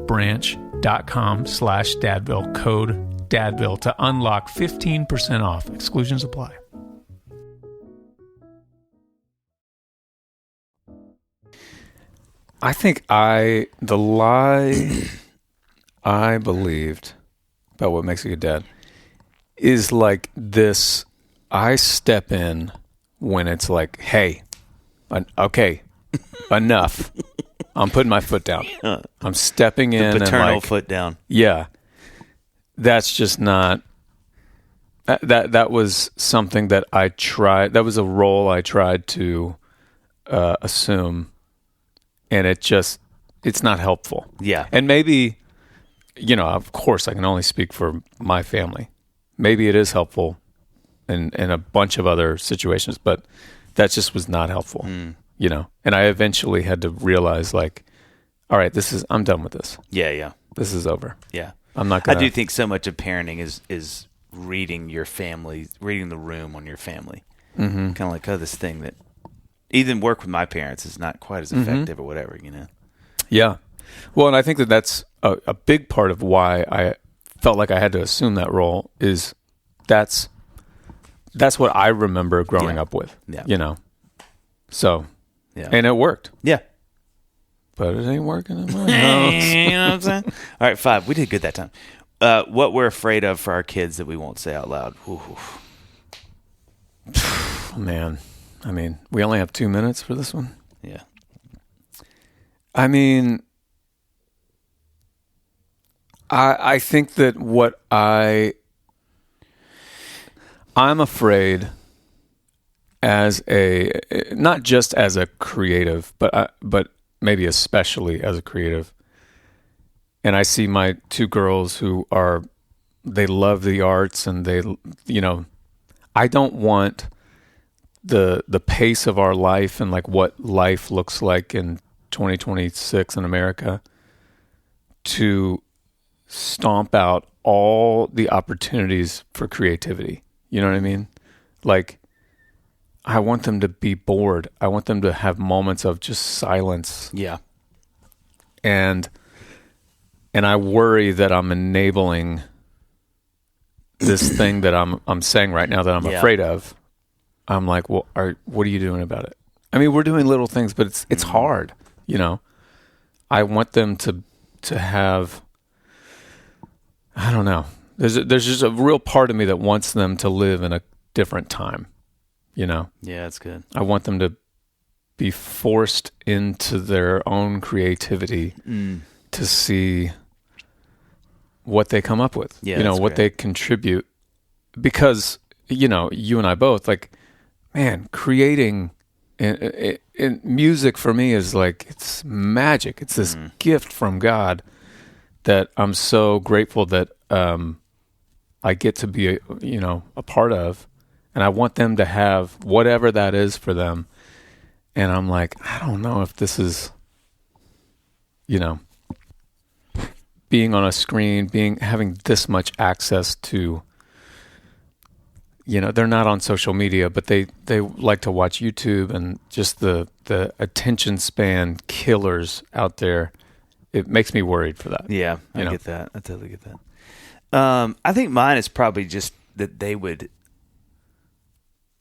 branch.com/dadville, code DADVille to unlock 15% off. Exclusions apply. I think the lie I believed about what makes a good dad is like this. I step in when it's like, hey, okay, enough. I'm putting my foot down. I'm stepping in. The paternal and foot down. Yeah. That's just not... That was something that I tried... That was a role I tried to assume. And it's not helpful. Yeah. And maybe, you know, of course, I can only speak for my family. Maybe it is helpful in a bunch of other situations, but that just was not helpful. You know, and I eventually had to realize, like, all right, I'm done with this. Yeah. This is over. Yeah. I'm not going to... I do think so much of parenting is reading your family, reading the room on your family. Mm-hmm. Kind of like, this thing that even work with my parents is not quite as effective or whatever, you know? Yeah. Well, and I think that's a big part of why I felt like I had to assume that role is that's what I remember growing up with, you know? So... Yeah. And it worked. Yeah. But it ain't working in my house. You know what I'm saying? All right, 5. We did good that time. What we're afraid of for our kids that we won't say out loud. Man. I mean, we only have 2 minutes for this one. Yeah. I mean, I think that what I'm afraid as not just as a creative, but maybe especially as a creative. And I see my 2 girls who are love the arts, and I don't want the pace of our life and like what life looks like in 2026 in America to stomp out all the opportunities for creativity. You know what I mean? Like, I want them to be bored. I want them to have moments of just silence. Yeah. And I worry that I'm enabling this thing that I'm saying right now that I'm afraid of. I'm like, well, what are you doing about it? I mean, we're doing little things, but it's hard, you know. I want them to have, I don't know. There's just a real part of me that wants them to live in a different time, you know. Yeah, that's good. I want them to be forced into their own creativity to see what they come up with, yeah, you know, what they contribute. Because, you know, you and I both, like, man, creating in music for me is like, it's magic. It's this gift from God that I'm so grateful that I get to be, a part of. And I want them to have whatever that is for them. And I'm like, I don't know if this is, being on a screen, having this much access to, they're not on social media, but they like to watch YouTube, and just the attention span killers out there. It makes me worried for that. Yeah, I get that. I totally get that. I think mine is probably just that they would,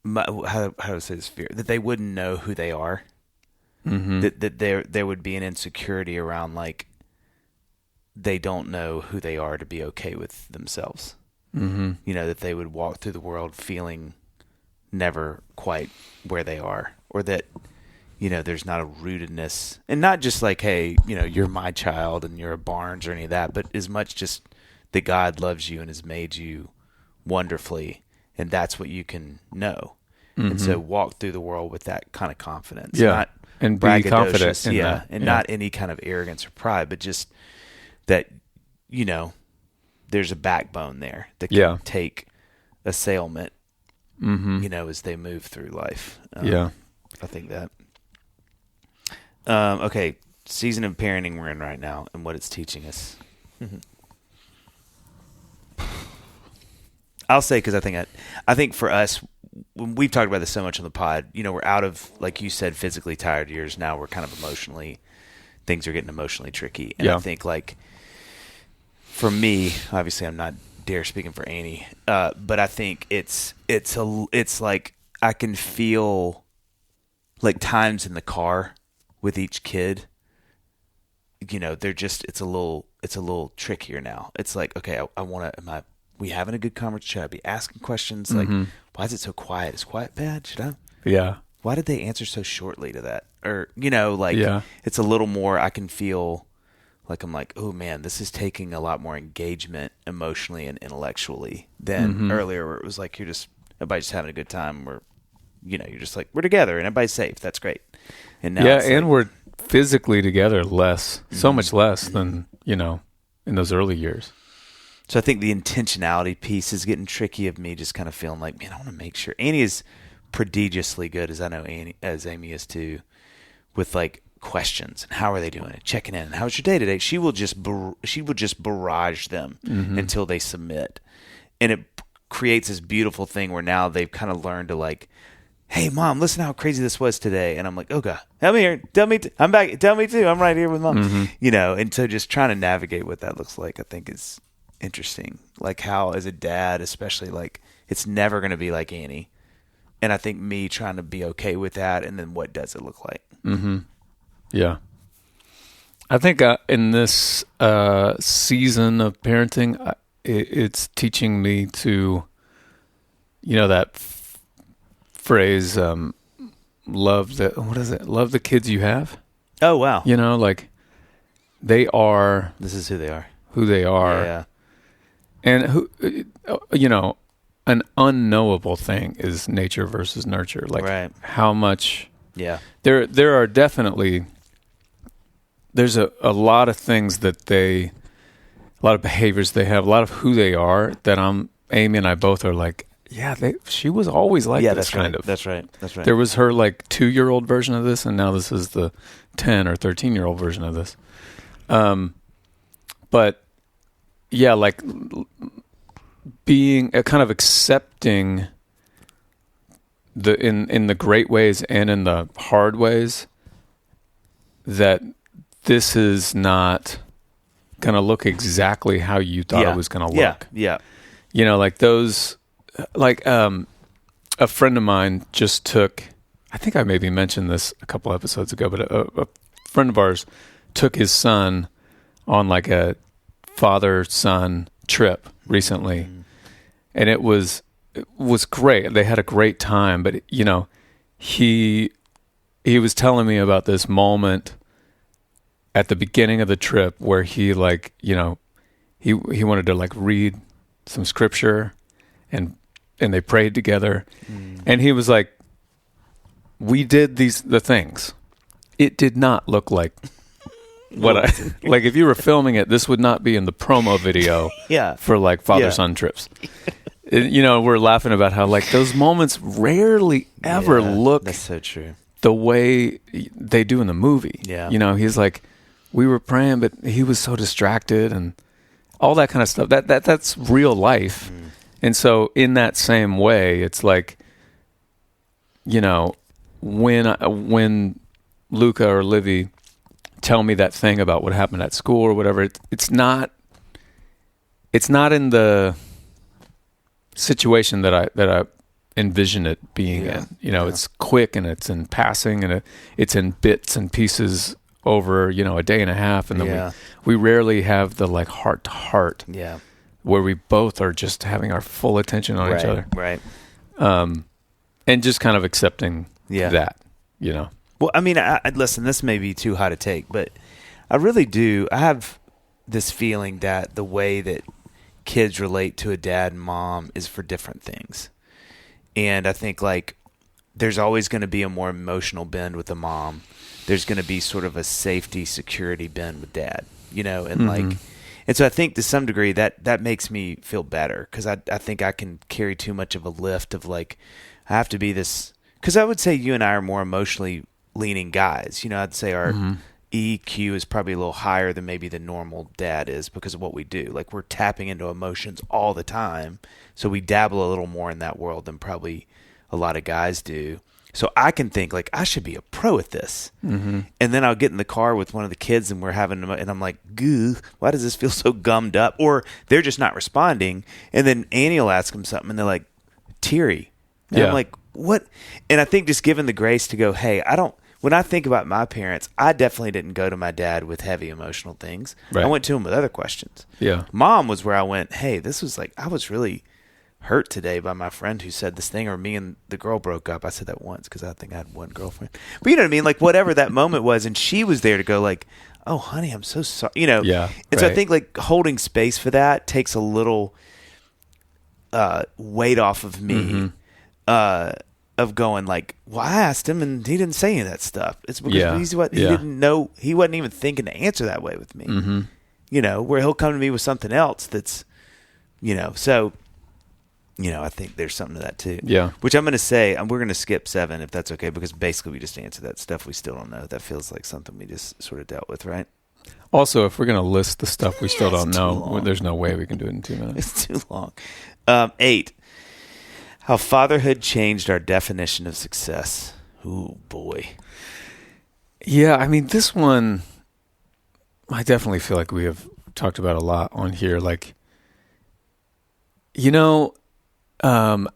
how do I say this, fear, that they wouldn't know who they are. Mm-hmm. That there would be an insecurity around, like, they don't know who they are to be okay with themselves. Mm-hmm. That they would walk through the world feeling never quite where they are, or that, there's not a rootedness, and not just like, hey, you're my child and you're a Barnes or any of that, but as much just that God loves you and has made you wonderfully, and that's what you can know. Mm-hmm. And so walk through the world with that kind of confidence. Yeah. Not and be confident in that. And not any kind of arrogance or pride, but just that, there's a backbone there that can take assailment, as they move through life. I think that. Okay, season of parenting we're in right now and what it's teaching us. I'll say, because I think for us, we've talked about this so much on the pod, we're out of, like you said, physically tired years. Now we're kind of things are getting emotionally tricky. And I think, like, for me, obviously I'm not dare speaking for Annie, but I think it's like I can feel like times in the car with each kid, they're just, it's a little trickier now. It's like, okay, am we having a good conversation? Should I be asking questions? Like, why is it so quiet? Is quiet bad? Should I? Yeah. Why did they answer so shortly to that? Or, it's a little more, I can feel like, I'm like, oh man, this is taking a lot more engagement emotionally and intellectually than earlier, where it was like, everybody's just having a good time. You're just like, we're together and everybody's safe. That's great. And now and we're physically together less, so much less than, in those early years. So I think the intentionality piece is getting tricky, of me just kind of feeling like, man, I want to make sure. Annie is prodigiously good, as I know Amy is too, with like questions and how are they doing it, checking in, and how's your day today. She will just barrage them until they submit, and it creates this beautiful thing where now they've kind of learned to, like, hey mom, listen how crazy this was today, and I'm like, oh god, help me here, tell me, I'm back, tell me too, I'm right here with mom, and so just trying to navigate what that looks like, I think is interesting. Like, how as a dad especially, like, it's never going to be like Annie, and I think me trying to be okay with that, and then what does it look like. Yeah, I think in this season of parenting, it's teaching me to, that phrase, love the kids you have. Oh wow. Like, they are, this is who they are. Yeah. And an unknowable thing is nature versus nurture. Like, right. How much? Yeah. There are definitely, there's a lot of things that they, lot of behaviors they have, a lot of who they are that Amy and I both are like, yeah, she was always like this kind of. That's right. There was her like 2-year-old version of this, and now this is the 10 or 13-year-old version of this. But yeah, like being kind of accepting in the great ways and in the hard ways that this is not going to look exactly how you thought it was going to look. Yeah. You know, like those, like a friend of mine just took, I think I maybe mentioned this a couple episodes ago, but a friend of ours took his son on like a father-son trip recently. And it was great. They had a great time, but you know, he was telling me about this moment at the beginning of the trip where he like, you know, he wanted to like read some scripture and they prayed together. And he was like, we did the things. It did not look like what I like. If you were filming it, this would not be in the promo video for like father-son trips. You know, we're laughing about how like those moments rarely ever look that's so true the way they do in the movie. Yeah. You know, he's like, we were praying, but he was so distracted and all that kind of stuff. That's real life. And so in that same way, it's like, you know, when Luca or Livy tell me that thing about what happened at school or whatever, it's not in the situation that I envision it being in. You know, it's quick and it's in passing and it's in bits and pieces over, you know, a day and a half, and then we rarely have the like heart to heart where we both are just having our full attention on each other, and just kind of accepting that, you know. Well, I mean, listen, this may be too high to take, but I really do. I have this feeling that the way that kids relate to a dad and mom is for different things. And I think like there's always going to be a more emotional bend with the mom. There's going to be sort of a safety, security bend with dad, you know, and like, and so I think to some degree that makes me feel better because I think I can carry too much of a lift of like, I have to be this, because I would say you and I are more emotionally leaning guys. You know, I'd say our EQ is probably a little higher than maybe the normal dad is because of what we do. Like we're tapping into emotions all the time. So we dabble a little more in that world than probably a lot of guys do. So I can think like I should be a pro at this. And then I'll get in the car with one of the kids and and I'm like, goo, why does this feel so gummed up? Or they're just not responding. And then Annie will ask them something and they're like teary. And I'm like, what? And I think just given the grace to go, hey, when I think about my parents, I definitely didn't go to my dad with heavy emotional things. I went to him with other questions. Mom was where I went, hey, this was like, I was really hurt today by my friend who said this thing, or me and the girl broke up. I said that once because I think I had one girlfriend. But you know what I mean? Like whatever that moment was, and she was there to go like, oh, honey, I'm so sorry. You know? And so I think like holding space for that takes a little weight off of me. Of going like, well, I asked him and he didn't say any of that stuff. It's because he didn't know, he wasn't even thinking to answer that way with me. You know, where he'll come to me with something else that's, you know, so, you know, I think there's something to that too. Which I'm going to say, we're going to skip 7 if that's okay, because basically we just answered that stuff we still don't know. That feels like something we just sort of dealt with, right? Also, if we're going to list the stuff we still don't know, there's no way we can do it in 2 minutes. It's too long. 8. How fatherhood changed our definition of success. Ooh, boy. Yeah, I mean, this one, I definitely feel like we have talked about a lot on here. Like, you know, Ben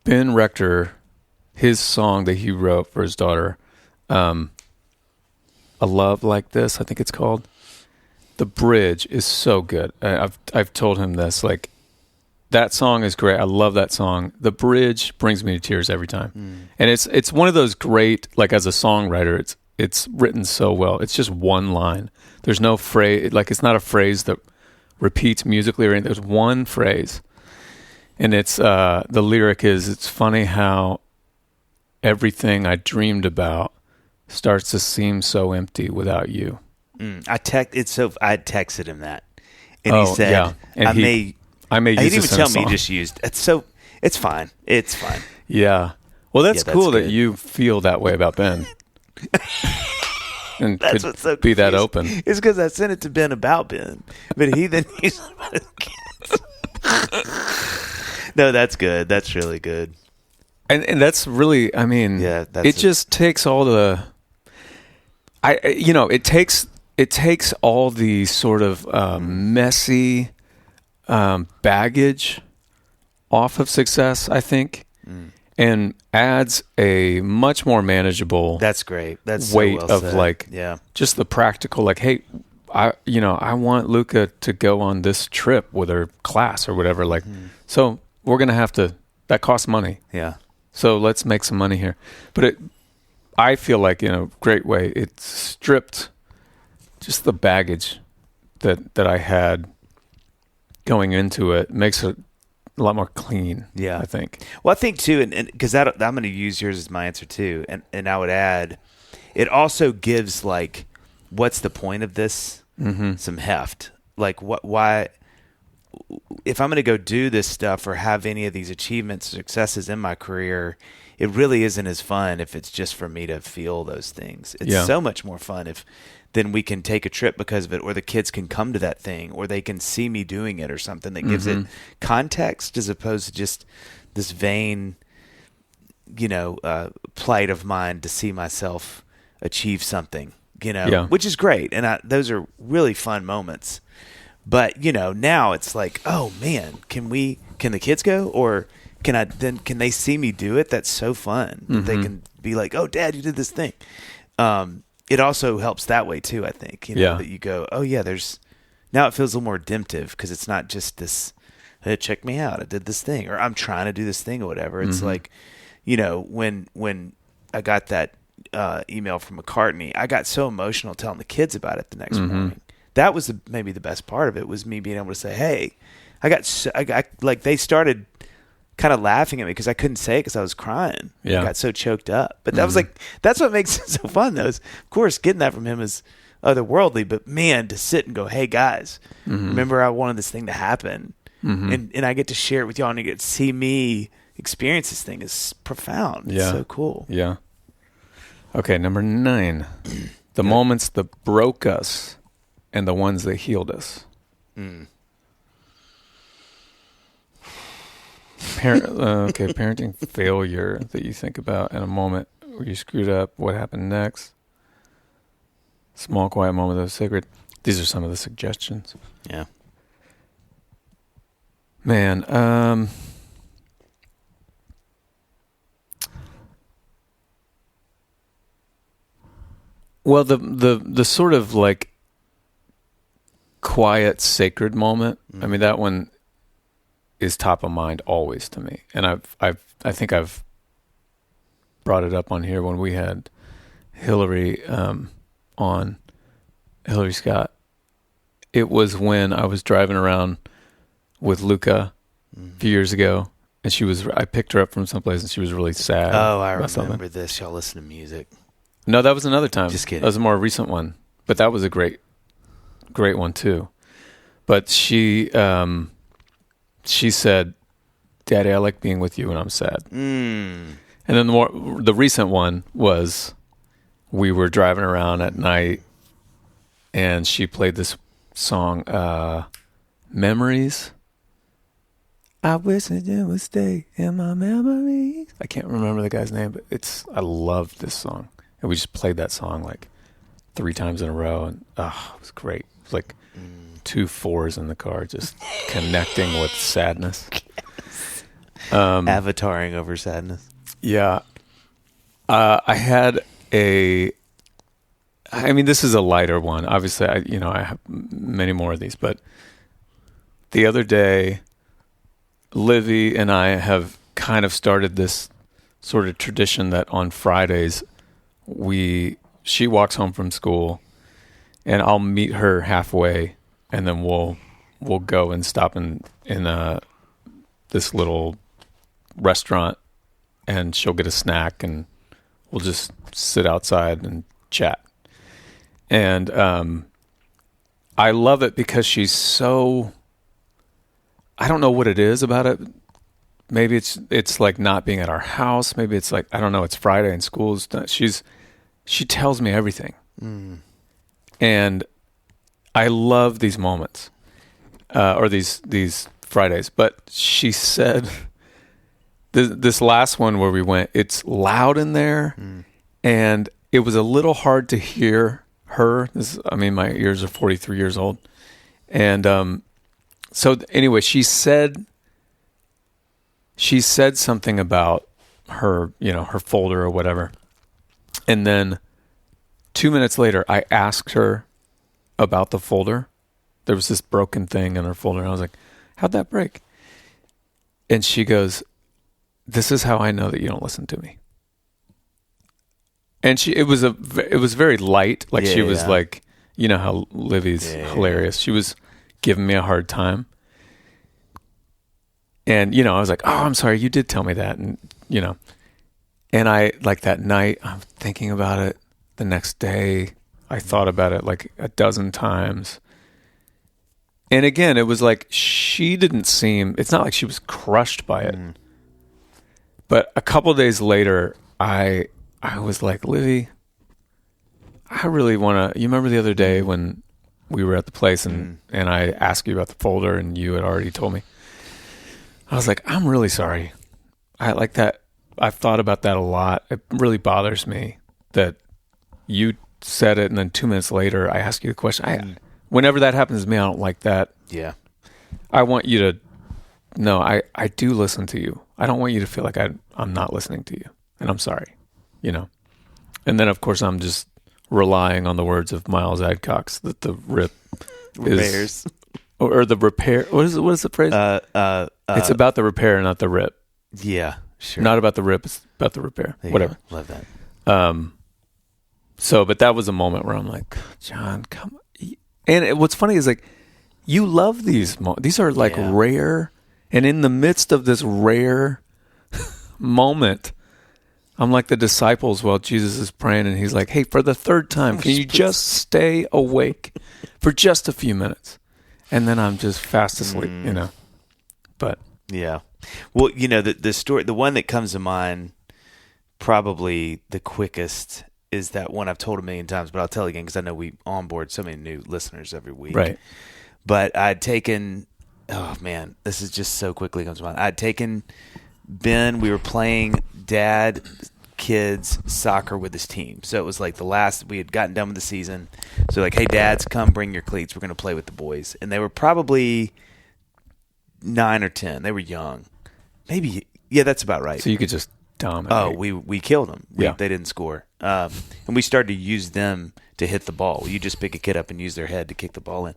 Rector, his song that he wrote for his daughter, A Love Like This, I think it's called. The bridge is so good. I've told him this, like, that song is great. I love that song. The bridge brings me to tears every time. And it's one of those great, like as a songwriter, it's written so well. It's just one line. There's no phrase, like it's not a phrase that repeats musically or anything. There's one phrase. And it's, the lyric is, it's funny how everything I dreamed about starts to seem so empty without you. I texted him that. and he said, and I may use he this didn't even in a tell me. song. He just used it's fine. It's fine. Yeah. Well, that's cool good. that you feel that way about Ben. And that's what's so be that open. It's because I sent it to Ben about Ben, but he then used it about his kids. No, that's good. That's really good. And that's really, I mean, it just takes all the, it takes all the sort of messy baggage off of success, I think, and adds a much more manageable. That's great. That's weight so well of said. just the practical, like, hey, I want Luca to go on this trip with her class or whatever. Like, so we're gonna have to. That costs money. Yeah. So let's make some money here. But I feel like, in a great way, it stripped just the baggage that I had going into it. Makes it a lot more clean. Yeah, I think. Well, I think too, and because I'm going to use yours as my answer too, and I would add, it also gives like, what's the point of this? Some heft. Like why? If I'm going to go do this stuff or have any of these achievements, successes in my career, it really isn't as fun if it's just for me to feel those things. It's so much more fun if then we can take a trip because of it, or the kids can come to that thing, or they can see me doing it or something that gives it context as opposed to just this vain, plight of mine to see myself achieve something, which is great. And those are really fun moments. But, now it's like, oh man, can the kids go, or can they see me do it? That's so fun. They can be like, oh, Dad, you did this thing. It also helps that way too, I think, that you go, oh yeah, now it feels a little more redemptive because it's not just this, hey, check me out, I did this thing, or I'm trying to do this thing or whatever. It's like, when I got that email from McCartney, I got so emotional telling the kids about it the next morning. That was maybe the best part of it, was me being able to say, hey, I got like, they started kind of laughing at me because I couldn't say it because I was crying. I got so choked up. But that was like, that's what makes it so fun, though. Is, of course, getting that from him is otherworldly, but man, to sit and go, hey guys, remember I wanted this thing to happen, and I get to share it with y'all, and you get to see me experience this thing is profound. It's so cool. Yeah. Okay, number 9, the moments that broke us and the ones that healed us. Parenting failure that you think about in a moment where you screwed up. What happened next? Small, quiet moment that was sacred. These are some of the suggestions. Yeah. Man, well, the sort of like quiet, sacred moment. I mean, that one is top of mind always to me, and I think I've brought it up on here when we had Hillary on, Hillary Scott. It was when I was driving around with Luca a few years ago, and I picked her up from someplace, and she was really sad. Oh, I remember this. Y'all listen to music. No, that was another time. Just kidding. That was a more recent one, but that was a great one too. But she said, "Daddy, I like being with you when I'm sad." And then the recent one was, we were driving around at night, and she played this song, "Memories." I wish that you would stay in my memories. I can't remember the guy's name, but I love this song. And we just played that song like 3 times in a row, and it was great. It was like 2 4s in the car, just connecting with sadness. Avataring over sadness. Yeah. I had this is a lighter one. Obviously, I have many more of these, but the other day, Livy and I have kind of started this sort of tradition that on Fridays, she walks home from school, and I'll meet her halfway, and then we'll go and stop in this little restaurant, and she'll get a snack, and we'll just sit outside and chat. And I love it because she's so, I don't know what it is about it. Maybe it's like not being at our house. Maybe it's like, I don't know, it's Friday and school's done. She tells me everything. And I love these moments, or these Fridays. But she said, this last one where we went, it's loud in there, and it was a little hard to hear her. My ears are 43 years old. And so anyway, she said something about her, her folder or whatever. And then 2 minutes later, I asked her about the folder. There was this broken thing in her folder. And I was like, how'd that break? And she goes, this is how I know that you don't listen to me. And it was very light. Like she was like, you know how Livy's hilarious. She was giving me a hard time. And, I was like, oh, I'm sorry, you did tell me that. And, and I, like that night, I'm thinking about it. The next day, I thought about it like a dozen times. And again, it was like she didn't seem, it's not like she was crushed by it. But a couple of days later, I was like, Livy, I really want to, you remember the other day when we were at the place and I asked you about the folder and you had already told me. I was like, I'm really sorry. I like that. I've thought about that a lot. It really bothers me that you said it and then 2 minutes later I ask you the question. Whenever that happens to me, I don't like that. Yeah. I want you to know I do listen to you. I don't want you to feel like I'm not listening to you. And I'm sorry, And then, of course, I'm just relying on the words of Miles Adcox that the rip repairs. Or the repair. What is the phrase? It's about the repair, not the rip. Yeah, sure. Not about the rip. It's about the repair. Whatever. Go. Love that. But that was a moment where I'm like, John, come. And what's funny is like, you love these. These are like rare. And in the midst of this rare moment, I'm like the disciples while Jesus is praying, and he's like, hey, for the third time, can you just stay awake for just a few minutes? And then I'm just fast asleep, But yeah, well, the story, the one that comes to mind, probably the quickest, is that one I've told a million times, but I'll tell it again because I know we onboard so many new listeners every week. Right. But I'd taken, oh man, this is just so quickly comes to mind. I'd taken Ben. We were playing dad kids soccer with his team. So it was like we had gotten done with the season. So like, hey, dads, come bring your cleats. We're going to play with the boys. And they were probably 9 or 10. They were young. Maybe, yeah, that's about right. So you could just dominate. Oh, we killed them. They didn't score. And we started to use them to hit the ball. You just pick a kid up and use their head to kick the ball in.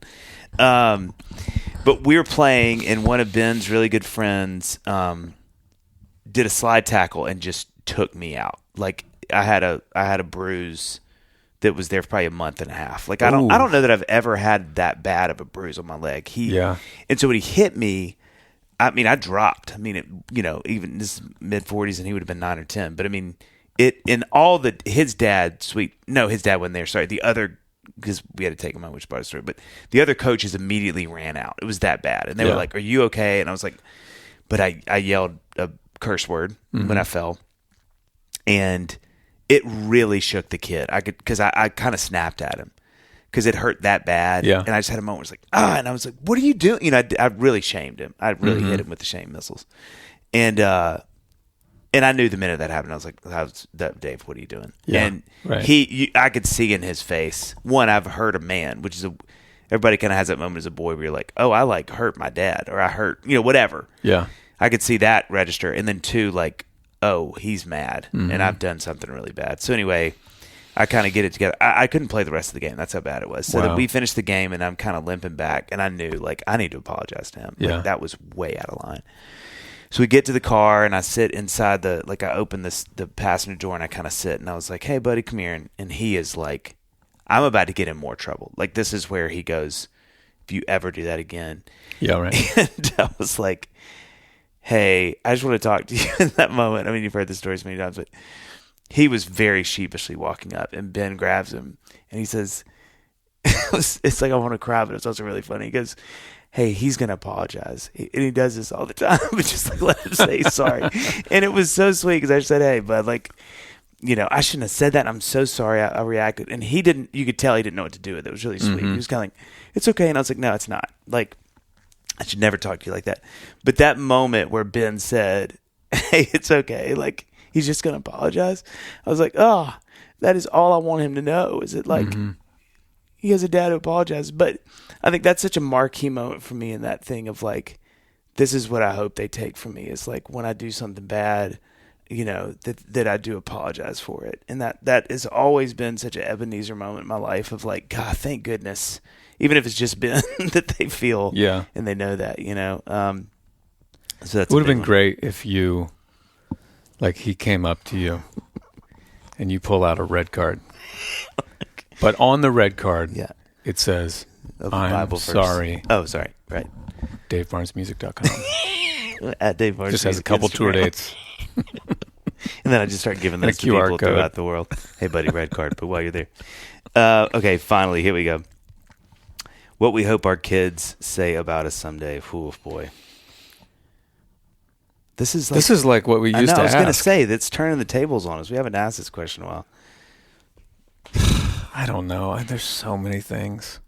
But we were playing, and one of Ben's really good friends did a slide tackle and just took me out. Like I had a bruise that was there for probably a month and a half. Like I don't know that I've ever had that bad of a bruise on my leg. And so when he hit me, I dropped. Even this is mid-40s, and he would have been 9 or 10. But his dad wasn't there. Sorry, the other, because we had to take him out, which part of the story. But the other coaches immediately ran out. It was that bad, and they were like, "Are you okay?" And I was like, but I yelled a curse word when I fell. And it really shook the kid. Because I kind of snapped at him because it hurt that bad. Yeah. And I just had a moment where I was like, and I was like, what are you doing? I really shamed him. I really hit him with the shame missiles. And I knew the minute that happened, I was like, Dave, what are you doing? Yeah, and right. I could see in his face, one, I've hurt a man, which is everybody kind of has that moment as a boy where you're like, oh, I like hurt my dad, or I hurt, whatever. Yeah. I could see that register. And then two, like, oh, he's mad, and I've done something really bad. So anyway, I kind of get it together. I couldn't play the rest of the game. That's how bad it was. So that we finished the game, and I'm kind of limping back, and I knew, like, I need to apologize to him. Yeah. Like, that was way out of line. So we get to the car, and I sit inside I open the passenger door, and I kind of sit, and I was like, hey, buddy, come here. And he is like, I'm about to get in more trouble. Like, this is where he goes, if you ever do that again. Yeah, right. And I was like, hey, I just want to talk to you in that moment. I mean, you've heard the stories many times, but he was very sheepishly walking up, and Ben grabs him, and he says, it's like I want to cry, but it's also really funny. He goes, hey, he's going to apologize. And he does this all the time, but just like let him say sorry. And it was so sweet because I said, hey, bud, like, I shouldn't have said that. I'm so sorry. I reacted. And he didn't, you could tell he didn't know what to do with it. It was really sweet. He was kind of like, it's okay. And I was like, no, it's not. Like, I should never talk to you like that. But that moment where Ben said, hey, it's okay. Like, he's just going to apologize. I was like, oh, that is all I want him to know. Is it like, he has a dad who apologizes. But I think that's such a marquee moment for me in that thing of like, this is what I hope they take from me. Is like when I do something bad, that I do apologize for it. And that has always been such an Ebenezer moment in my life of like, God, thank goodness. Even if it's just been that they feel and they know that, so that's it would have been great if you, like, he came up to you and you pull out a red card. But on the red card, it says, I'm sorry. Oh, sorry. Right. DaveBarnesMusic.com. At Dave Barnes. Just has a couple tour dates. And then I just start giving those to QR people code throughout the world. Hey, buddy, red card. But while you're there. Okay, finally, here we go. What we hope our kids say about us someday. Ooh, boy. This is like what we used to ask. I was going to say, that's turning the tables on us. We haven't asked this question in a while. I don't know. There's so many things.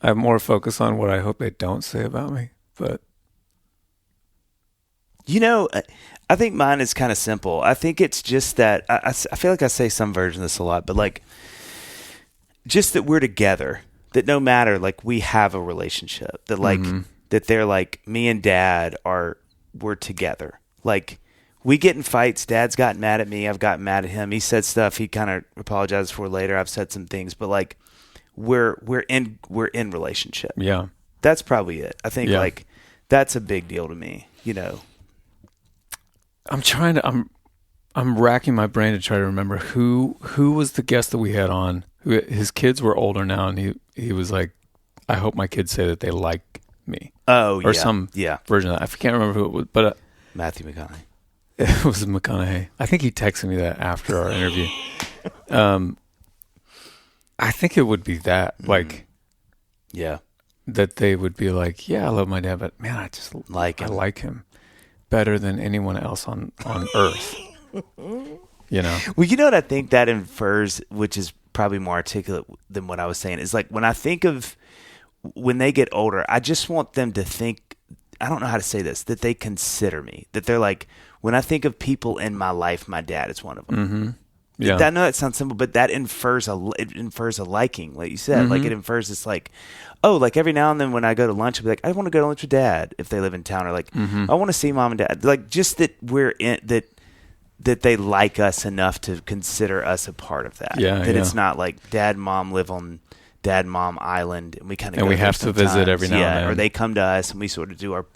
I have more focus on what I hope they don't say about me. But I think mine is kind of simple. I think it's just that I feel like I say some version of this a lot, but like just that we're together, that no matter, like we have a relationship, that like that they're like me and Dad we're together. Like we get in fights. Dad's gotten mad at me. I've gotten mad at him. He said stuff he kind of apologized for later. I've said some things, but like we're in relationship. Yeah. That's probably it. I think like that's a big deal to me, I'm racking my brain to try to remember who was the guest that we had on. His kids were older now, and he was like, I hope my kids say that they like me. Oh, or some version of that. I can't remember who it was, but Matthew McConaughey. It was McConaughey. I think he texted me that after our interview. I think it would be that, like, that they would be like, yeah, I love my dad, but man, I just like him better than anyone else on earth. Well, you know what I think that infers, which is probably more articulate than what I was saying, is like when I think of when they get older, I just want them to think, I don't know how to say this, that they consider me, that they're like, when I think of people in my life, my dad is one of them. Mm-hmm. Yeah. I know that sounds simple, but that infers a liking, like you said. Like it infers it's like, oh, like every now and then when I go to lunch, I'll be like, I want to go to lunch with Dad if they live in town, or like, I want to see Mom and Dad. Like just that we're in that they like us enough to consider us a part of that. Yeah, that it's not like Dad and Mom live on Dad and Mom Island, and we kind of and we have to visit every now and then, or they come to us and we sort of do our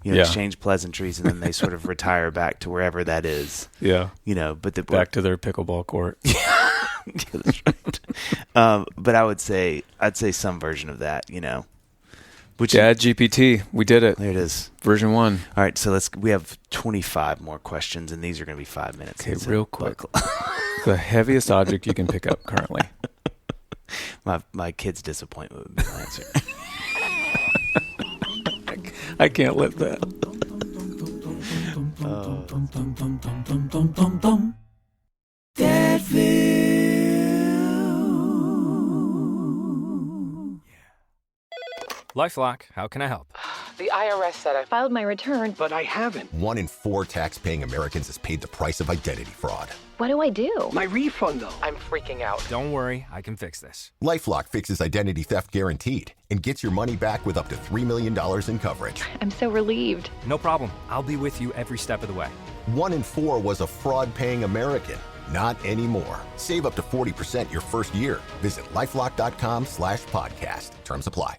exchange pleasantries, and then they sort of retire back to wherever that is. Yeah. But back to their pickleball court. That's right. But I'd say some version of that, Which Dad GPT, we did it. There it is. Version 1. All right, so we have 25 more questions, and these are going to be 5 minutes. Okay, real quick. The heaviest object you can pick up currently. My kid's disappointment would be my answer. I can't live that. LifeLock, how can I help? The IRS said I filed my return, but I haven't. 1 in 4 tax-paying Americans has paid the price of identity fraud. What do I do? My refund, though. I'm freaking out. Don't worry, I can fix this. LifeLock fixes identity theft guaranteed and gets your money back with up to $3 million in coverage. I'm so relieved. No problem. I'll be with you every step of the way. 1 in 4 was a fraud-paying American. Not anymore. Save up to 40% your first year. Visit LifeLock.com/podcast. Terms apply.